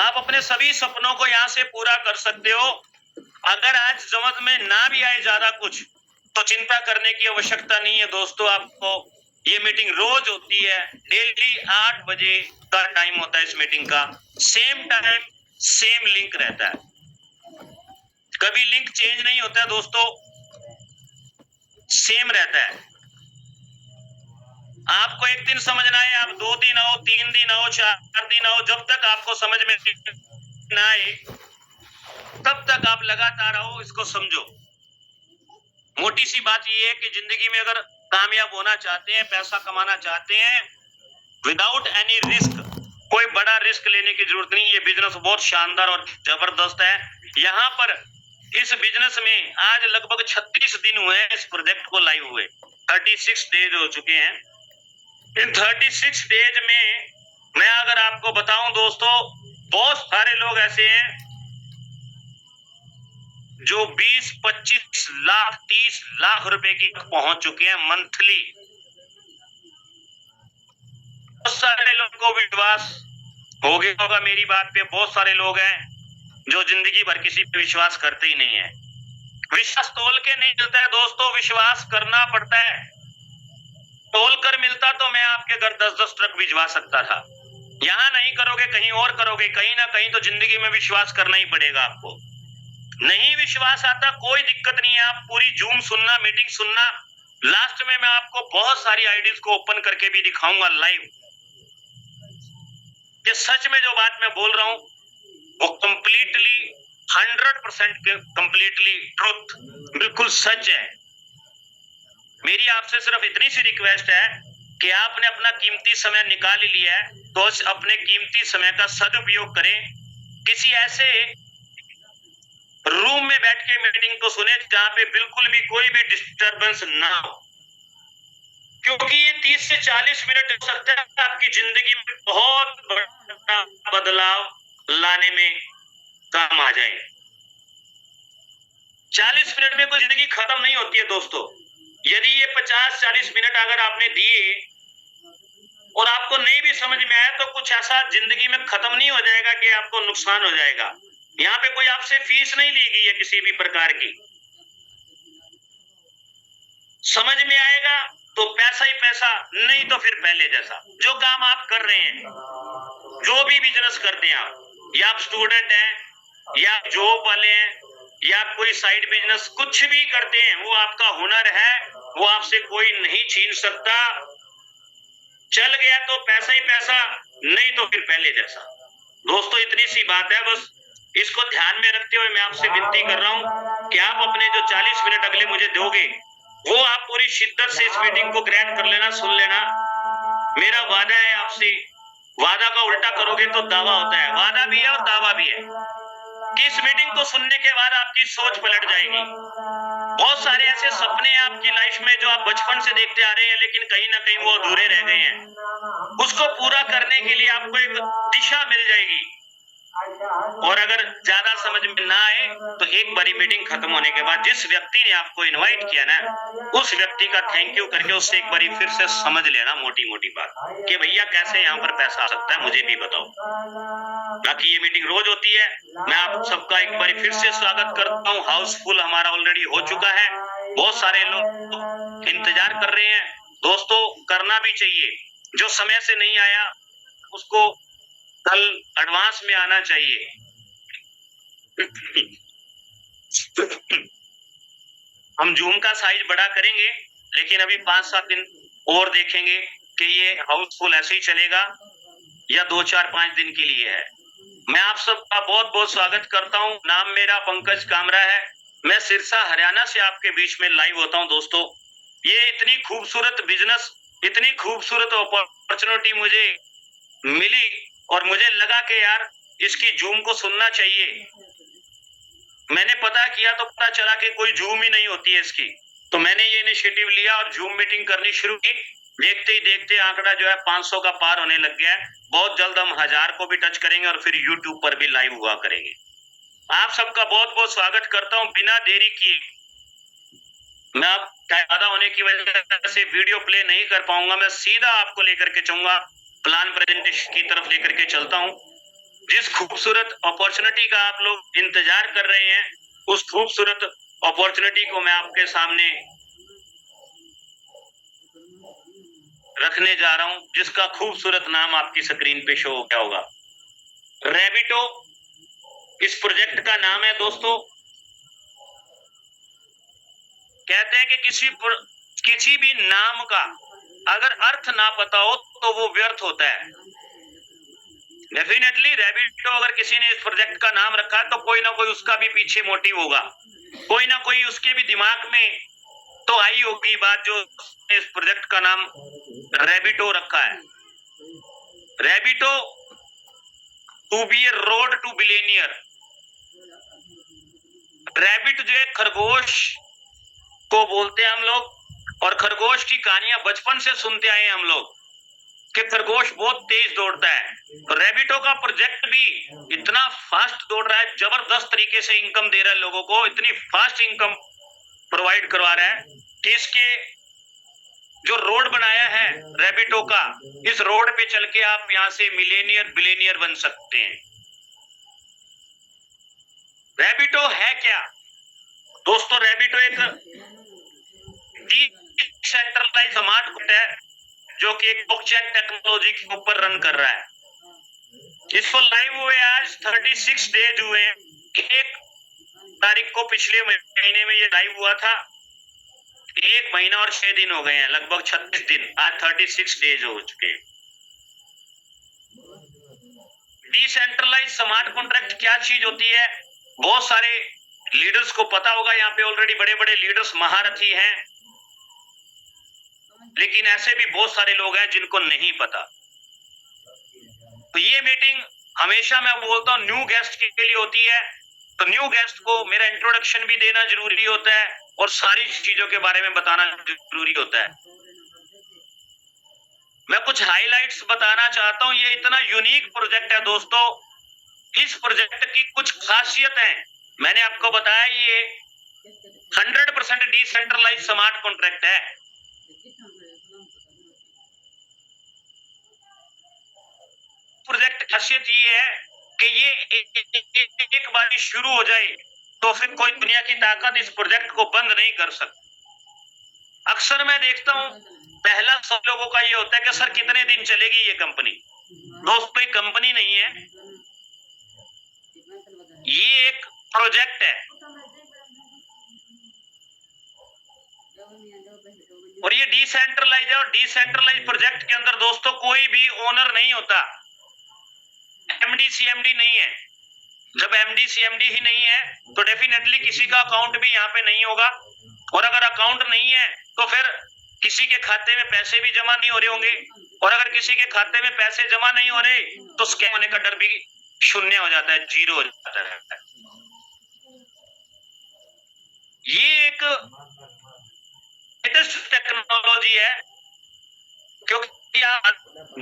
आप अपने सभी सपनों को यहाँ से पूरा कर सकते हो। अगर आज समझ में ना भी आए ज्यादा कुछ, तो चिंता करने की आवश्यकता नहीं है दोस्तों। आपको ये मीटिंग रोज होती है, डेली 8 बजे का टाइम होता है इस मीटिंग का। सेम टाइम सेम लिंक रहता है, कभी लिंक चेंज नहीं होता है दोस्तों, सेम रहता है। आपको एक दिन समझना है, आप 2 दिन आओ, 3 दिन आओ, 4 दिन आओ, जब तक आपको समझ में ना आए तब तक आप लगातार आओ, इसको समझो। मोटी सी बात यह है कि जिंदगी में अगर कामयाब होना चाहते हैं, पैसा कमाना चाहते हैं, विदाउट एनी रिस्क, कोई बड़ा रिस्क लेने की जरूरत नहीं। ये बिजनेस बहुत शानदार और जबरदस्त है। यहाँ पर इस बिजनेस में आज लगभग 36 दिन हुए हैं इस प्रोजेक्ट को लाइव हुए, 36 डेज हो चुके हैं। इन 36 डेज में मैं अगर आपको बताऊं दोस्तों, बहुत सारे लोग ऐसे हैं जो 20, 25 लाख, 30 लाख रुपए की पहुंच चुके हैं मंथली। बहुत सारे लोगों को विश्वास हो गया होगा मेरी बात पे। बहुत सारे लोग हैं जो जिंदगी भर किसी पे विश्वास करते ही नहीं है। विश्वास तोल के नहीं मिलता है दोस्तों, विश्वास करना पड़ता है। तोल कर मिलता तो मैं आपके घर 10-10 ट्रक भिजवा सकता था। यहाँ नहीं करोगे, कहीं और करोगे, कहीं ना कहीं तो जिंदगी में विश्वास करना ही पड़ेगा आपको। नहीं विश्वास आता, कोई दिक्कत नहीं है, आप पूरी जूम सुनना, मीटिंग सुनना। लास्ट में मैं आपको बहुत सारी आईडीज को ओपन करके भी दिखाऊंगा लाइव। ये सच में जो बात मैं बोल रहा हूं वो कंप्लीटली 100% कंप्लीटली ट्रुथ, बिल्कुल सच है। मेरी आपसे सिर्फ इतनी सी रिक्वेस्ट है कि आपने अपना कीमती समय निकाल ही लिया है तो अपने कीमती समय का सदुपयोग करें। किसी ऐसे रूम में बैठ के मीटिंग को सुने जहां पे बिल्कुल भी कोई भी डिस्टरबेंस ना हो, क्योंकि ये 30 से 40 मिनट हो सकता है आपकी जिंदगी में बहुत बड़ा बदलाव लाने में काम आ जाए। 40 मिनट में कोई जिंदगी खत्म नहीं होती है दोस्तों। यदि ये 50-40 मिनट अगर आपने दिए और आपको नहीं भी समझ में आया तो कुछ ऐसा जिंदगी में खत्म नहीं हो जाएगा कि आपको नुकसान हो जाएगा। यहाँ पे कोई आपसे फीस नहीं ली गई है किसी भी प्रकार की। समझ में आएगा तो पैसा ही पैसा, नहीं तो फिर पहले जैसा। जो काम आप कर रहे हैं, जो भी बिजनेस करते हैं आप, या आप स्टूडेंट हैं या जॉब वाले हैं या कोई साइड बिजनेस, कुछ भी करते हैं, वो आपका हुनर है, वो आपसे कोई नहीं छीन सकता। चल गया तो पैसा ही पैसा, नहीं तो फिर पहले जैसा। दोस्तों इतनी सी बात है, बस इसको ध्यान में रखते हुए मैं आपसे विनती कर रहा हूं कि आप अपने जो 40 मिनट अगले मुझे दोगे वो आप पूरी शिद्दत से इस मीटिंग को ग्रहण कर लेना, सुन लेना। मेरा वादा है आपसे, वादा का उल्टा करोगे तो दावा होता है। वादा भी है और दावा भी है कि इस मीटिंग को सुनने के बाद आपकी सोच पलट जाएगी। बहुत सारे ऐसे सपने हैं आपकी लाइफ में जो आप बचपन से देखते आ रहे हैं लेकिन कहीं ना कहीं वो अधूरे रह गए हैं। उसको पूरा करने के लिए आपको एक दिशा मिल जाएगी। और अगर ज्यादा समझ में ना आए तो एक बारी मीटिंग खत्म होने के बाद जिस व्यक्ति ने आपको इनवाइट किया ना, उस व्यक्ति का थैंक यू करके उससे एक बारी फिर से समझ लेना मोटी मोटी बात कि भैया कैसे यहाँ पर पैसा आ सकता है, मुझे भी बताओ। बाकी ये मीटिंग रोज होती है। मैं आप सबका एक बारी फिर से स्वागत करता हूँ। हाउसफुल हमारा ऑलरेडी हो चुका है, बहुत सारे लोग इंतजार कर रहे हैं। दोस्तों करना भी चाहिए, जो समय से नहीं आया उसको कल एडवांस में आना चाहिए। हम जूम का साइज बड़ा करेंगे लेकिन अभी 5-7 दिन और देखेंगे कि ये हाउसफुल ऐसे ही चलेगा या 2-4-5 दिन के लिए है। मैं आप सबका बहुत बहुत स्वागत करता हूं। नाम मेरा पंकज कामरा है, मैं सिरसा हरियाणा से आपके बीच में लाइव होता हूं। दोस्तों ये इतनी खूबसूरत बिजनेस, इतनी खूबसूरत अपॉर्चुनिटी मुझे मिली और मुझे लगा कि यार इसकी जूम को सुनना चाहिए। मैंने पता किया तो पता चला कि कोई जूम ही नहीं होती है इसकी, तो मैंने ये इनिशिएटिव लिया और जूम मीटिंग करनी शुरू की। देखते ही देखते आंकड़ा जो है 500 का पार होने लग गया है। बहुत जल्द हम 1000 को भी टच करेंगे और फिर यूट्यूब पर भी लाइव हुआ करेंगे। आप सबका बहुत बहुत स्वागत करता हूँ। बिना देरी किए मैं आप ज्यादा होने की वजह से वीडियो प्ले नहीं कर पाऊंगा, मैं सीधा आपको लेकर के चलूंगा, प्लान प्रेजेंटेशन की तरफ लेकर के चलता हूँ। जिस खूबसूरत अपॉर्चुनिटी का आप लोग इंतजार कर रहे हैं, उस खूबसूरत अपॉर्चुनिटी को मैं आपके सामने रखने जा रहा हूं, जिसका खूबसूरत नाम आपकी स्क्रीन पे शो हो गया होगा। रैबिटो इस प्रोजेक्ट का नाम है दोस्तों। कहते हैं कि किसी भी नाम का अगर अर्थ ना पता हो तो वो व्यर्थ होता है। डेफिनेटली रैबिटो अगर किसी ने इस प्रोजेक्ट का नाम रखा है तो कोई ना कोई उसका भी पीछे मोटिव होगा, कोई ना कोई उसके भी दिमाग में तो आई होगी बात जो इस प्रोजेक्ट का नाम रैबिटो रखा है। Rabbito to be a road to billionaire. Rabbit जो है खरगोश को बोलते हैं हम लोग, और खरगोश की कहानियां बचपन से सुनते आए हैं हम लोग कि खरगोश बहुत तेज दौड़ता है। तो रैबिटो का प्रोजेक्ट भी इतना फास्ट दौड़ रहा है, जबरदस्त तरीके से इनकम दे रहा है लोगों को, इतनी फास्ट इनकम प्रोवाइड करवा रहा है कि इसके जो रोड बनाया है रैबिटो का, इस रोड पे चल के आप यहां से मिलेनियर बिलियनियर बन सकते हैं। रैबिटो है क्या दोस्तों? रैबिटो एक डिसेंट्रलाइज्ड स्मार्ट कॉन्ट्रैक्ट है जो कि एक ब्लॉकचेन टेक्नोलॉजी के ऊपर रन कर रहा है। इसको लाइव हुए आज 36 डेज हुए हैं। 1 तारीख को पिछले महीने में ये लाइव हुआ था। 1 महीना और 6 दिन हो गए हैं, लगभग 36 दिन। आज 36 डेज हो चुके हैं। डिसेंट्रलाइज्ड स्मार्ट कॉन्ट्रैक्ट क्या चीज होती है? बहुत सारे लीडर्स को पता होगा, यहाँ पे ऑलरेडी बड़े बड़े लीडर्स महारथी हैं, लेकिन ऐसे भी बहुत सारे लोग हैं जिनको नहीं पता। तो ये मीटिंग हमेशा मैं बोलता हूँ न्यू गेस्ट के लिए होती है, तो न्यू गेस्ट को मेरा इंट्रोडक्शन भी देना जरूरी होता है और सारी चीजों के बारे में बताना जरूरी होता है। मैं कुछ हाइलाइट्स बताना चाहता हूँ। ये इतना यूनिक प्रोजेक्ट है दोस्तों। इस प्रोजेक्ट की कुछ खासियतें मैंने आपको बताया। ये 100% डिसेंट्रलाइज्ड स्मार्ट कॉन्ट्रैक्ट है। प्रोजेक्ट खासियत ये है कि ये एक बार शुरू हो जाए तो फिर कोई दुनिया की ताकत इस प्रोजेक्ट को बंद नहीं कर सकती। अक्सर मैं देखता हूँ पहला सब लोगों का ये होता है कि सर कितने दिन चलेगी ये कंपनी। दोस्तों ये कंपनी नहीं है, ये एक प्रोजेक्ट है। और ये डिसेंट्रलाइज है, और डिसेंट्रलाइज प्रोजेक्ट के अंदर दोस्तों कोई भी ओनर नहीं होता, एमडी सीएमडी नहीं है। जब एमडी सीएमडी ही नहीं है तो डेफिनेटली किसी का अकाउंट भी यहाँ पे नहीं होगा, और अगर अकाउंट नहीं है तो फिर किसी के खाते में पैसे भी जमा नहीं हो रहे होंगे, और अगर किसी के खाते में पैसे जमा नहीं हो रहे तो स्कैम होने का डर भी शून्य हो जाता है, 0 हो जाता है। ये एक लेटेस्ट टेक्नोलॉजी है, क्योंकि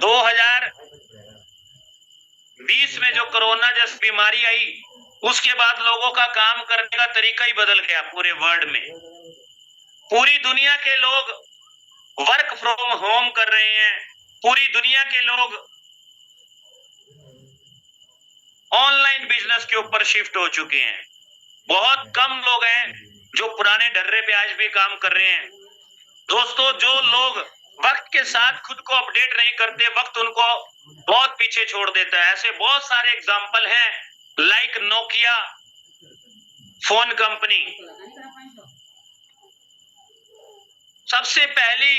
2020 में जो कोरोना जैसी बीमारी आई उसके बाद लोगों का काम करने का तरीका ही बदल गया। पूरे वर्ल्ड में पूरी दुनिया के लोग वर्क फ्रॉम होम कर रहे हैं, पूरी दुनिया के लोग ऑनलाइन बिजनेस के ऊपर शिफ्ट हो चुके हैं। बहुत कम लोग हैं जो पुराने ढर्रे पे आज भी काम कर रहे हैं। दोस्तों जो लोग वक्त के साथ खुद को अपडेट नहीं करते, वक्त उनको बहुत पीछे छोड़ देता है। ऐसे बहुत सारे एग्जाम्पल हैं, लाइक नोकिया फोन कंपनी, सबसे पहली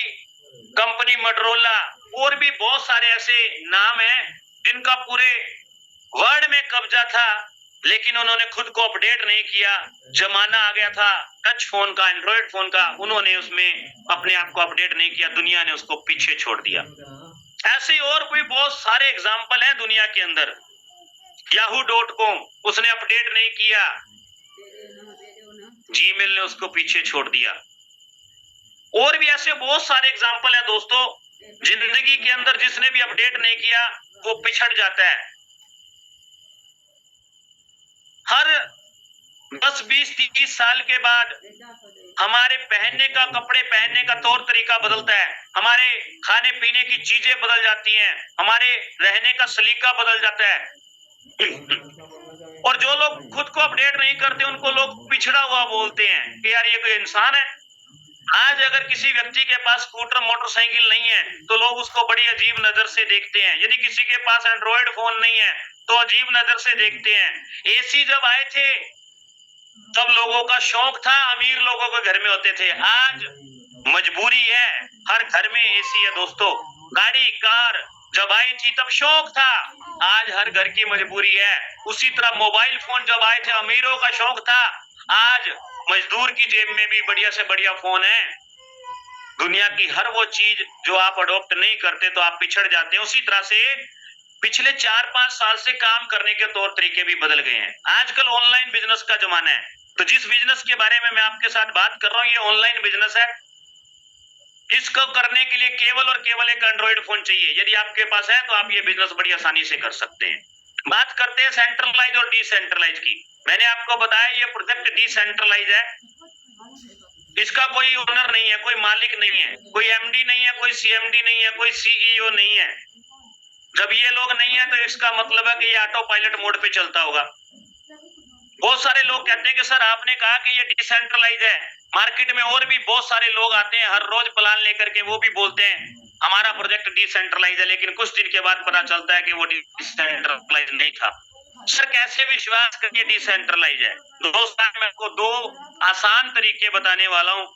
कंपनी मोटोरोला, और भी बहुत सारे ऐसे नाम हैं जिनका पूरे वर्ल्ड में कब्जा था, लेकिन उन्होंने खुद को अपडेट नहीं किया। जमाना आ गया था टच फोन का, एंड्रॉइड फोन का, उन्होंने उसमें अपने आप को अपडेट नहीं किया, दुनिया ने उसको पीछे छोड़ दिया। ऐसे और भी बहुत सारे एग्जाम्पल हैं दुनिया के अंदर। yahoo.com, उसने अपडेट नहीं किया, जीमेल ने उसको पीछे छोड़ दिया। और भी ऐसे बहुत सारे एग्जाम्पल है दोस्तों। जिंदगी के अंदर जिसने भी अपडेट नहीं किया वो पिछड़ जाता है। हर 10, 20, 30 साल के बाद हमारे पहनने का, कपड़े पहनने का तौर तरीका बदलता है, हमारे खाने पीने की चीजें बदल जाती हैं, हमारे रहने का सलीका बदल जाता है। और जो लोग खुद को अपडेट नहीं करते उनको लोग पिछड़ा हुआ बोलते हैं कि यार ये कोई इंसान है। आज अगर किसी व्यक्ति के पास स्कूटर मोटरसाइकिल नहीं है तो लोग उसको बड़ी अजीब नजर से देखते हैं। यदि किसी के पास एंड्रॉइड फोन नहीं है तो अजीब नजर से देखते हैं। एसी जब आए थे तब लोगों का शौक था, अमीर लोगों के घर में होते थे। आज मजबूरी है, हर घर में एसी है दोस्तों। गाड़ी कार जब आई थी तब शौक था, आज हर घर की मजबूरी है। उसी तरह मोबाइल फोन जब आए थे अमीरों का शौक था, आज मजदूर की जेब में भी बढ़िया से बढ़िया फोन है। दुनिया की हर वो चीज जो आप अडॉप्ट नहीं करते तो आप पिछड़ जाते हैं। उसी तरह से पिछले 4-5 साल से काम करने के तौर तरीके भी बदल गए हैं। आजकल ऑनलाइन बिजनेस का जमाना है। तो जिस बिजनेस के बारे में मैं आपके साथ बात कर रहा हूँ ये ऑनलाइन बिजनेस है। इसको करने के लिए केवल और केवल एक एंड्रॉइड फोन चाहिए। यदि आपके पास है तो आप ये बिजनेस बड़ी आसानी से कर सकते हैं। बात करते हैं सेंट्रलाइज और डिसेंट्रलाइज की। मैंने आपको बताया ये प्रोजेक्ट डिसेंट्रलाइज है। इसका कोई ओनर नहीं है, कोई मालिक नहीं है, कोई एमडी नहीं है, कोई सीएमडी नहीं है, कोई सीईओ नहीं है। जब ये लोग नहीं है तो इसका मतलब है कि ये ऑटो पायलट मोड पे चलता होगा। बहुत सारे लोग कहते हैं कि सर आपने कहा कि ये डिसेंट्रलाइज है। मार्केट में और भी बहुत सारे लोग आते हैं हर रोज प्लान लेकर के, वो भी बोलते हैं हमारा प्रोजेक्ट डिसेंट्रलाइज है, लेकिन कुछ दिन के बाद पता चलता है कि वो डिसेंट्रलाइज नहीं था। सर कैसे विश्वास करिए डिसेंट्रलाइज है? दोस्तों मैं आपको 2 आसान तरीके बताने वाला हूँ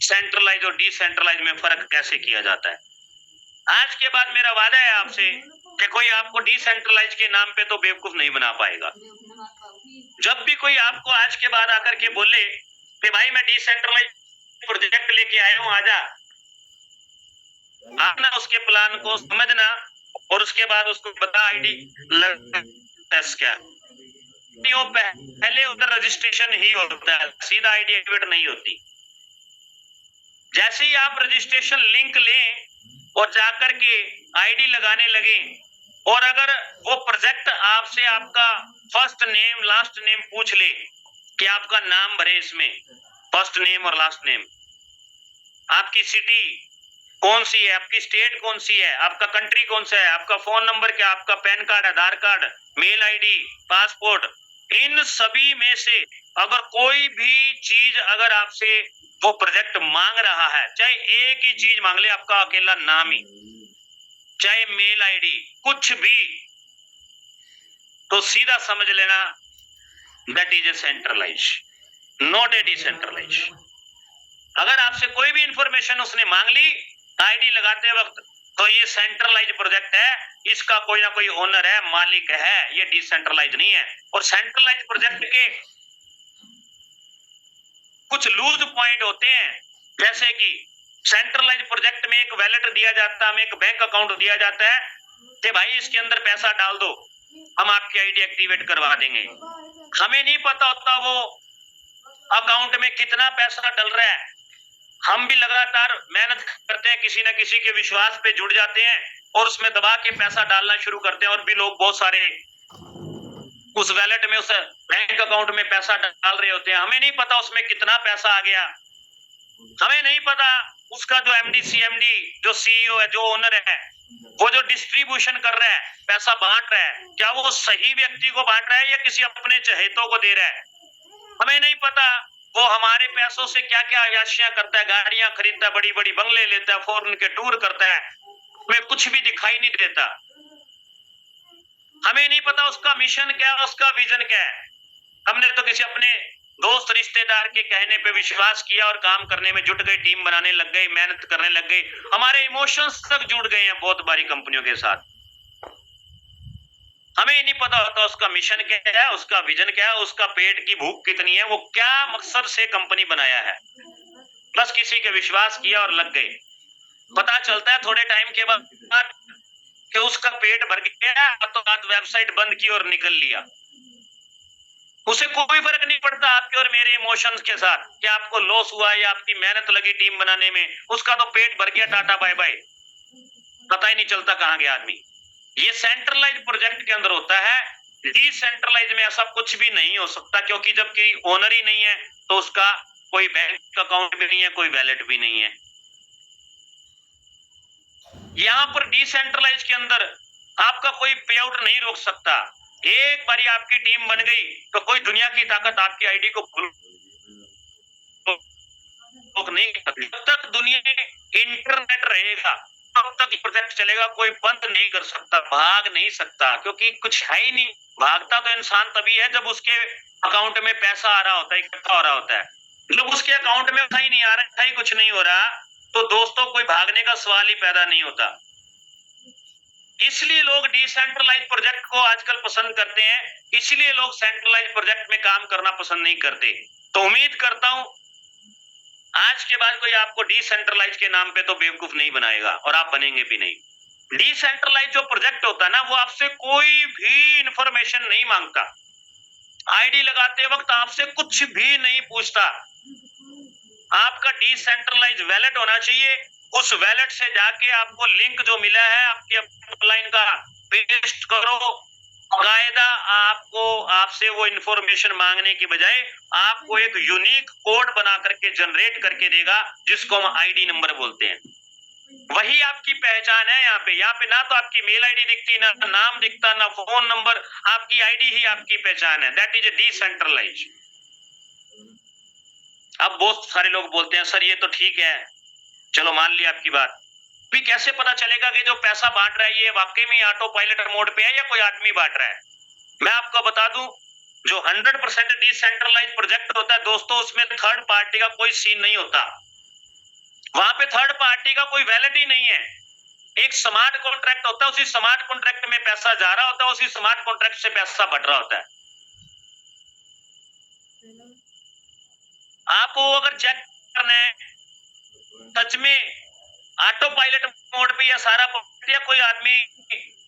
सेंट्रलाइज और डिसेंट्रलाइज में फर्क कैसे किया जाता है। आज के बाद मेरा वादा है आपसे कि कोई आपको डिसेंट्रलाइज के नाम पे तो बेवकूफ नहीं बना पाएगा। जब भी कोई आपको आज के बाद आकर के बोले कि भाई मैं डिसेंट्रलाइज प्रोजेक्ट लेके आया हूं आजा, आप ना उसके प्लान को समझना और उसके बाद उसको बता आईडी क्या पहले उधर रजिस्ट्रेशन ही होता है, सीधा आईडी एक्टिवेट नहीं होती। जैसे ही आप रजिस्ट्रेशन लिंक लें और जाकर के आईडी लगाने लगे और अगर वो प्रोजेक्ट आपसे आपका फर्स्ट नेम लास्ट नेम पूछ ले कि आपका नाम भरे इसमें, फर्स्ट नेम और लास्ट नेम, आपकी सिटी कौन सी है, आपकी स्टेट कौन सी है, आपका कंट्री कौन सा है, आपका फोन नंबर क्या, आपका पैन कार्ड, आधार कार्ड, मेल आईडी, पासपोर्ट, इन सभी में से अगर कोई भी चीज अगर आपसे वो प्रोजेक्ट मांग रहा है, चाहे एक ही चीज मांग ले, आपका अकेला नाम ही, चाहे मेल आईडी, कुछ भी, तो सीधा समझ लेना that is a centralize, not a decentralize. अगर आपसे कोई भी इंफॉर्मेशन उसने मांग ली आईडी लगाते वक्त तो ये सेंट्रलाइज प्रोजेक्ट है, इसका कोई ना कोई ओनर है, मालिक है, ये डिसेंट्रलाइज नहीं है। और सेंट्रलाइज प्रोजेक्ट के कुछ लूज पॉइंट होते हैं, जैसे कि सेंट्रलाइज प्रोजेक्ट में एक वैलेट दिया जाता है, हमें एक बैंक अकाउंट दिया जाता है कि भाई इसके अंदर पैसा डाल दो, हम आपकी आईडी एक्टिवेट करवा देंगे। हमें नहीं पता होता वो अकाउंट में कितना पैसा डल रहा है। हम भी लगातार मेहनत करते हैं, किसी न किसी के विश्वास पे जुड़ जाते हैं और उसमें दबा के पैसा डालना शुरू करते हैं, और भी लोग बहुत सारे उस वैलेट में, उस बैंक अकाउंट में पैसा डाल रहे होते हैं। हमें नहीं पता उसमें कितना पैसा आ गया, हमें नहीं पता उसका जो एमडी सीएमडी जो सीईओ है, जो ओनर है, वो जो डिस्ट्रीब्यूशन कर रहा है, पैसा बांट रहा है, क्या वो सही व्यक्ति को बांट रहा है या किसी अपने चहेतों को दे रहा है। हमें नहीं पता वो हमारे पैसों से क्या क्या अयाशियां करता है, गाड़ियां खरीदता है, बड़ी बड़ी बंगले लेता है, फॉरेन के टूर करता है, हमें कुछ भी दिखाई नहीं देता। हमें नहीं पता उसका मिशन क्या है, उसका विजन क्या है। हमने तो किसी अपने दोस्त रिश्तेदार के कहने पे विश्वास किया और काम करने में जुट गए, टीम बनाने लग गए, मेहनत करने लग गए, हमारे इमोशंस तक जुड़ गए हैं बहुत बारी कंपनियों के साथ। हमें नहीं पता होता उसका मिशन क्या है, उसका विजन क्या है, उसका पेट की भूख कितनी है, वो क्या मकसद से कंपनी बनाया है। बस किसी के विश्वास किया और लग गए। पता चलता है थोड़े टाइम के बाद कि उसका पेट भर गया तो बात वेबसाइट बंद की और निकल लिया। उसे कोई फर्क नहीं पड़ता आपके और मेरे इमोशंस के साथ कि आपको लॉस हुआ या आपकी मेहनत लगी टीम बनाने में, उसका तो पेट भर गया, टाटा बाय बाय, पता ही नहीं चलता कहां गया आदमी। ये सेंट्रलाइज प्रोजेक्ट के अंदर होता है। डिसेंट्रलाइज में ऐसा कुछ भी नहीं हो सकता, क्योंकि जबकि ओनर ही नहीं है तो उसका कोई बैंक अकाउंट भी नहीं है, कोई वैलेट भी नहीं है। यहाँ पर डिसेंट्रलाइज के अंदर आपका कोई पे आउट नहीं रोक सकता। एक बारी आपकी टीम बन गई तो कोई दुनिया की ताकत आपकी आईडी को नहीं करती। जब तक दुनिया में इंटरनेट रहेगा तब तक प्रोजेक्ट चलेगा, कोई बंद नहीं कर सकता, भाग नहीं सकता, क्योंकि कुछ है ही नहीं। भागता तो इंसान तभी है जब उसके अकाउंट में पैसा आ रहा होता है, इकट्ठा हो रहा होता है। जब उसके अकाउंट में पैसा ही नहीं आ रहा, पैसा ही कुछ नहीं हो रहा, तो दोस्तों कोई भागने का सवाल ही पैदा नहीं होता। इसलिए लोग डिसेंट्रलाइज प्रोजेक्ट को आजकल पसंद करते हैं, इसलिए लोग सेंट्रलाइज प्रोजेक्ट में काम करना पसंद नहीं करते। तो उम्मीद करता हूं आज के बाद कोई आपको डिसेंट्रलाइज के नाम पे तो बेवकूफ नहीं बनाएगा, और आप बनेंगे भी नहीं। डिसेंट्रलाइज जो प्रोजेक्ट होता है ना, वो आपसे कोई भी इंफॉर्मेशन नहीं मांगता, आईडी लगाते वक्त आपसे कुछ भी नहीं पूछता। आपका डिसेंट्रलाइज वैलेट होना चाहिए, उस वैलेट से जाके आपको लिंक जो मिला है आपकी अपलाइन का पेस्ट करो, कायदा आपको आपसे वो इंफॉर्मेशन मांगने की बजाय आपको एक यूनिक कोड बना करके जनरेट करके देगा, जिसको हम आईडी नंबर बोलते हैं। वही आपकी पहचान है। यहाँ पे ना तो आपकी मेल आईडी दिखती, ना नाम दिखता, ना फोन नंबर, आपकी आईडी ही आपकी पहचान है। That is a decentralize. अब बहुत सारे लोग बोलते हैं सर ये तो ठीक है, चलो मान लिया आपकी बात, भी कैसे पता चलेगा कि जो पैसा बांट रहा है ये वाकई में ऑटो पायलट मोड पे है या कोई आदमी बांट रहा है? मैं आपको बता दूं, जो 100% डिसेंट्रलाइज प्रोजेक्ट होता है दोस्तों, उसमें थर्ड पार्टी का कोई सीन नहीं होता। वहां पे थर्ड पार्टी का कोई वैलिड ही नहीं है। एक स्मार्ट कॉन्ट्रैक्ट होता है, उसी स्मार्ट कॉन्ट्रैक्ट में पैसा जा रहा होता है, उसी स्मार्ट कॉन्ट्रैक्ट से पैसा बढ़ रहा होता है। आपको अगर चेक करना है सच में ऑटो पायलट मोड पे या सारा या कोई आदमी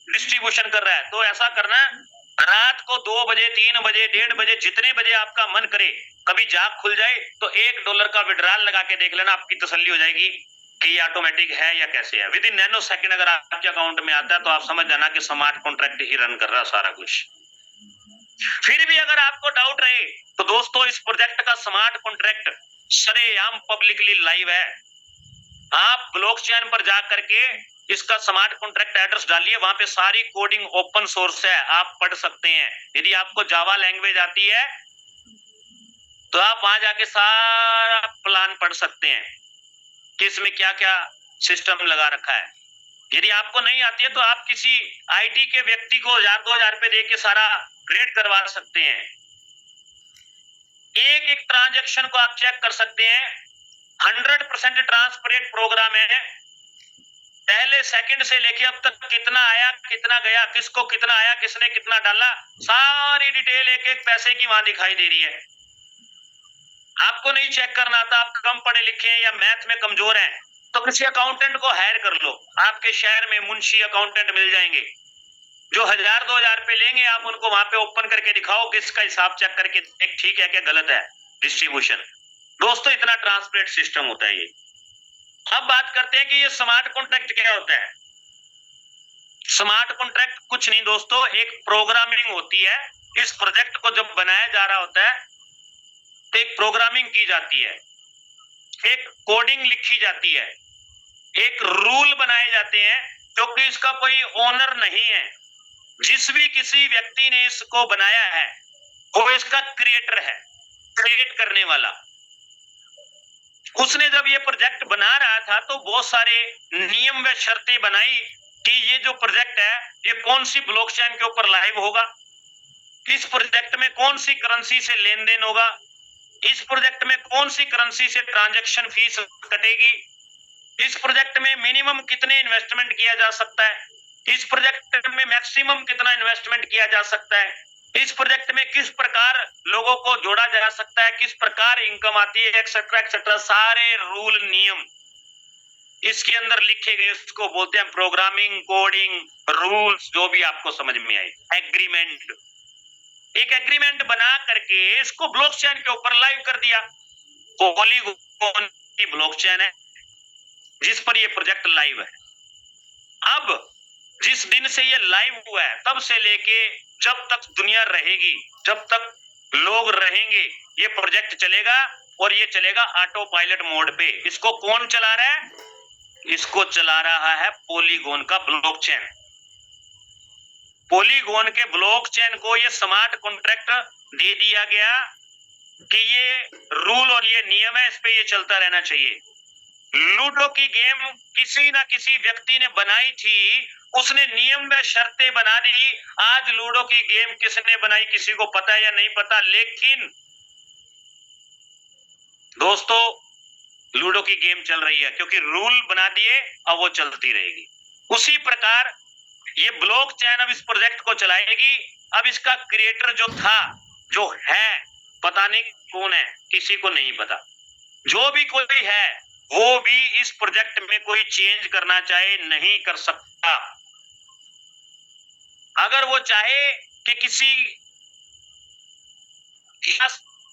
डिस्ट्रीब्यूशन कर रहा है, तो ऐसा करना रात को 2 बजे 3 बजे 1:30 बजे जितने बजे आपका मन करे, कभी जाग खुल जाए तो $1 का विड्रॉल लगा के देख लेना, आपकी तसल्ली हो जाएगी कि ये ऑटोमेटिक है या कैसे है। विद इन नैनो सेकंड अगर आपके अकाउंट में आता है तो आप समझ जाना कि स्मार्ट कॉन्ट्रैक्ट ही रन कर रहा है सारा कुछ। फिर भी अगर आपको डाउट रहे तो दोस्तों इस प्रोजेक्ट का स्मार्ट कॉन्ट्रैक्ट सरेआम पब्लिकली लाइव है। आप ब्लॉकचेन पर जा करके इसका स्मार्ट कॉन्ट्रैक्ट एड्रेस डालिए, वहां पे सारी कोडिंग ओपन सोर्स है, आप पढ़ सकते हैं। यदि आपको जावा लैंग्वेज आती है तो आप वहां जाके सारा प्लान पढ़ सकते हैं कि इसमें क्या क्या सिस्टम लगा रखा है। यदि आपको नहीं आती है तो आप किसी आईटी के व्यक्ति को 1000-2000 रुपए दे के सारा रीड करवा सकते हैं। एक एक ट्रांजैक्शन को आप चेक कर सकते हैं। 100% ट्रांसपेरेंट प्रोग्राम है। पहले सेकंड से लेके अब तक कितना आया, कितना गया, किसको कितना आया, किसने कितना डाला, सारी डिटेल एक एक पैसे की वहां दिखाई दे रही है। आपको नहीं चेक करना आता, आप कम पढ़े लिखे हैं या मैथ में कमजोर हैं, तो किसी अकाउंटेंट को हायर कर लो। आपके शहर में मुंशी अकाउंटेंट मिल जाएंगे जो 1000-2000 रुपए लेंगे। आप उनको वहां पे ओपन करके दिखाओ कि इसका हिसाब चेक करके ठीक है क्या गलत है डिस्ट्रीब्यूशन। दोस्तों इतना ट्रांसपेरेंट सिस्टम होता है ये। अब बात करते हैं कि ये स्मार्ट कॉन्ट्रैक्ट क्या होता है। स्मार्ट कॉन्ट्रैक्ट कुछ नहीं दोस्तों, एक प्रोग्रामिंग होती है। इस प्रोजेक्ट को जब बनाया जा रहा होता है तो एक प्रोग्रामिंग की जाती है, एक कोडिंग लिखी जाती है, एक रूल बनाए जाते हैं, क्योंकि इसका कोई ओनर नहीं है। जिस भी किसी व्यक्ति ने इसको बनाया है वो इसका क्रिएटर है, क्रिएट करने वाला। उसने जब ये प्रोजेक्ट बना रहा था तो बहुत सारे नियम व शर्तें बनाई कि ये जो प्रोजेक्ट है ये कौन सी ब्लॉकचेन के ऊपर लाइव होगा, इस प्रोजेक्ट में कौन सी करेंसी से लेन देन होगा, इस प्रोजेक्ट में कौन सी करेंसी से ट्रांजैक्शन फीस कटेगी, इस प्रोजेक्ट में मिनिमम कितने इन्वेस्टमेंट किया जा सकता है, इस प्रोजेक्ट में मैक्सिमम कितना इन्वेस्टमेंट किया जा सकता है, इस प्रोजेक्ट में किस प्रकार लोगों को जोड़ा जा सकता है, किस प्रकार इनकम आती है, एक्सेट्रा एक्सेट्रा। सारे रूल नियम इसके अंदर लिखे गए, उसको बोलते हैं प्रोग्रामिंग, कोडिंग, रूल्स, जो भी आपको समझ में आए। एग्रीमेंट, एक एग्रीमेंट बना करके इसको ब्लॉकचेन के ऊपर लाइव कर दिया। पॉलीगॉन की ब्लॉकचेन है जिस पर ये प्रोजेक्ट लाइव है। अब जिस दिन से ये लाइव हुआ है तब से लेके जब तक दुनिया रहेगी, जब तक लोग रहेंगे, ये प्रोजेक्ट चलेगा, और ये चलेगा ऑटो पायलट मोड पे। इसको कौन चला रहा है? इसको चला रहा है पॉलीगॉन का ब्लॉकचेन। पॉलीगॉन के ब्लॉकचेन को ये स्मार्ट कॉन्ट्रैक्ट दे दिया गया कि ये रूल और ये नियम है, इस पे ये चलता रहना चाहिए। लूडो की गेम किसी ना किसी व्यक्ति ने बनाई थी, उसने नियम व शर्तें बना दी। आज लूडो की गेम किसने बनाई किसी को पता है या नहीं पता, लेकिन दोस्तों लूडो की गेम चल रही है क्योंकि रूल बना दिए, अब वो चलती रहेगी। उसी प्रकार ये ब्लॉकचेन अब इस प्रोजेक्ट को चलाएगी। अब इसका क्रिएटर जो था, जो है, पता नहीं कौन है, किसी को नहीं पता। जो भी कोई है वो भी इस प्रोजेक्ट में कोई चेंज करना चाहे नहीं कर सकता। अगर वो चाहे कि किसी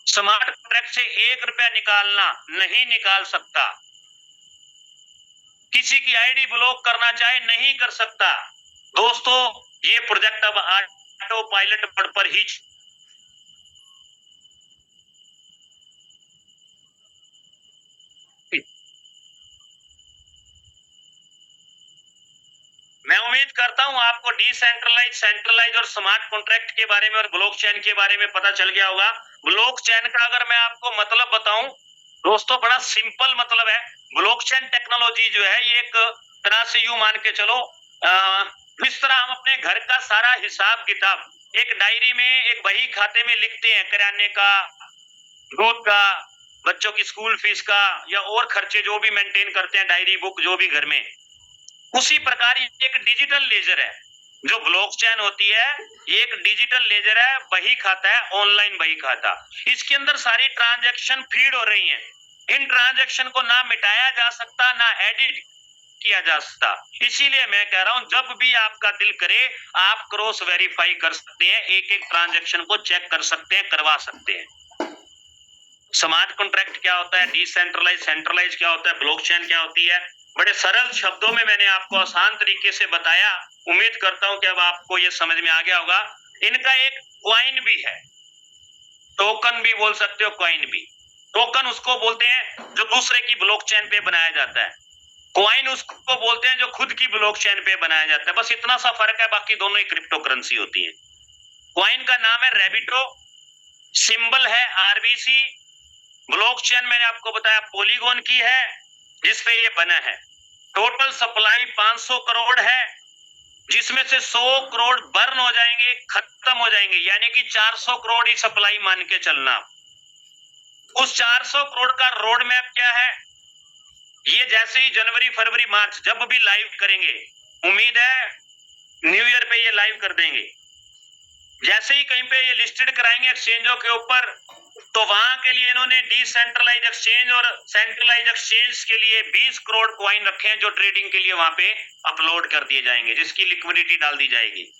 स्मार्ट कॉन्ट्रैक्ट से 1 रुपया निकालना, नहीं निकाल सकता। किसी की आईडी ब्लॉक करना चाहे नहीं कर सकता। दोस्तों ये प्रोजेक्ट अब ऑटो पायलट मोड पर ही मैं उम्मीद करता हूं आपको डिसेंट्रलाइज, सेंट्रलाइज और स्मार्ट कॉन्ट्रैक्ट के बारे में और ब्लॉकचेन के बारे में पता चल गया होगा। ब्लॉकचेन का अगर मैं आपको मतलब बताऊं दोस्तों, बड़ा सिंपल मतलब है। ब्लॉकचेन टेक्नोलॉजी जो है ये एक तरह से यूं मान के चलो, जिस तरह हम अपने घर का सारा हिसाब किताब एक डायरी में, एक बही खाते में लिखते हैं, किराने का, दूध का, बच्चों की स्कूल फीस का या और खर्चे जो भी मेंटेन करते हैं, डायरी बुक जो भी घर में, उसी प्रकार एक डिजिटल लेजर है जो ब्लॉकचेन होती है। ये एक डिजिटल लेजर है, बही खाता है, ऑनलाइन बही खाता। इसके अंदर सारी ट्रांजैक्शन फीड हो रही हैं। इन ट्रांजैक्शन को ना मिटाया जा सकता, ना एडिट किया जा सकता। इसीलिए मैं कह रहा हूं जब भी आपका दिल करे आप क्रॉस वेरीफाई कर सकते हैं, एक एक ट्रांजैक्शन को चेक कर सकते हैं, करवा सकते हैं। स्मार्ट कॉन्ट्रैक्ट क्या होता है, डिसेंट्रलाइज, सेंट्रलाइज क्या होता है, ब्लॉकचेन क्या होती है, बड़े सरल शब्दों में मैंने आपको आसान तरीके से बताया। उम्मीद करता हूं कि अब आपको ये समझ में आ गया होगा। इनका एक कॉइन भी है, टोकन भी बोल सकते हो, कॉइन भी। टोकन उसको बोलते हैं जो दूसरे की ब्लॉकचेन पे बनाया जाता है, कॉइन उसको बोलते हैं जो खुद की ब्लॉकचेन पे बनाया जाता है। बस इतना सा फर्क है, बाकी दोनों ही क्रिप्टो करेंसी होती है। कॉइन का नाम है रैबिटो, सिंबल है आरबीसी। ब्लॉकचेन मैंने आपको बताया पॉलीगॉन की है जिसपे ये बना है। टोटल सप्लाई 500 करोड़ है, जिसमें से 100 करोड़ बर्न हो जाएंगे, खत्म हो जाएंगे, यानी कि 400 करोड़ ही सप्लाई मान के चलना। उस 400 करोड़ का रोड मैप क्या है, ये जैसे ही जनवरी, फरवरी, मार्च जब भी लाइव करेंगे, उम्मीद है न्यू ईयर पे ये लाइव कर देंगे। जैसे ही कहीं पे ये लिस्टेड कराएंगे एक्सचेंजों के ऊपर, तो वहां के लिए इन्होंने डिसेंट्रलाइज एक्सचेंज और सेंट्रलाइज एक्सचेंज के लिए 20 करोड़ कॉइन रखे हैं जो ट्रेडिंग के लिए वहां पे अपलोड कर दिए जाएंगे, जिसकी लिक्विडिटी डाल दी जाएगी।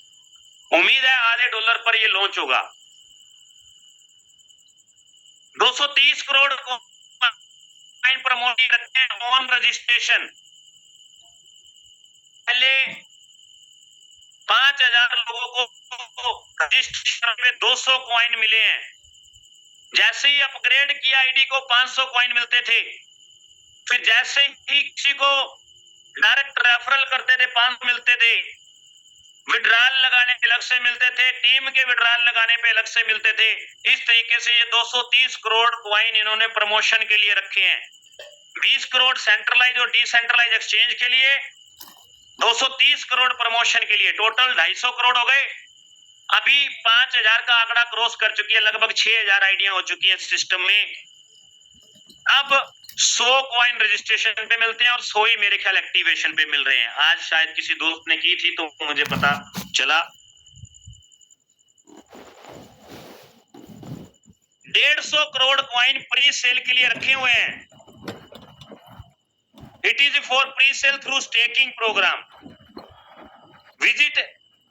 उम्मीद है आधे डॉलर पर ये लॉन्च होगा। 230 करोड़ कॉइन प्रमोट रखे हैं ऑन रजिस्ट्रेशन। पहले 5000 लोगों को रजिस्ट्रेशन में 200 कॉइन मिले हैं। जैसे ही अपग्रेड किया आईडी को 500 कॉइन मिलते थे, फिर जैसे ही किसी को डायरेक्ट रेफरल करते थे 500 मिलते थे, विड्रॉल लगाने पे अलग से मिलते थे, टीम के विड्रॉल लगाने पे अलग से मिलते थे। इस तरीके से ये 230 करोड़ कॉइन इन्होंने प्रमोशन के लिए रखे हैं। 20 करोड़ सेंट्रलाइज और डिसेंट्रलाइज एक्सचेंज के लिए, 230 करोड़ प्रमोशन के लिए, टोटल 250 करोड़ हो गए। अभी 5000 का आंकड़ा क्रॉस कर चुकी है, लगभग 6000 आईडियां हो चुकी हैं सिस्टम में। अब 100 कॉइन रजिस्ट्रेशन पे मिलते हैं और 100 ही मेरे ख्याल एक्टिवेशन पे मिल रहे हैं। आज शायद किसी दोस्त ने की थी तो मुझे पता चला। 150 करोड़ कॉइन प्री सेल के लिए रखे हुए हैं। It is for pre sale through staking program. Visit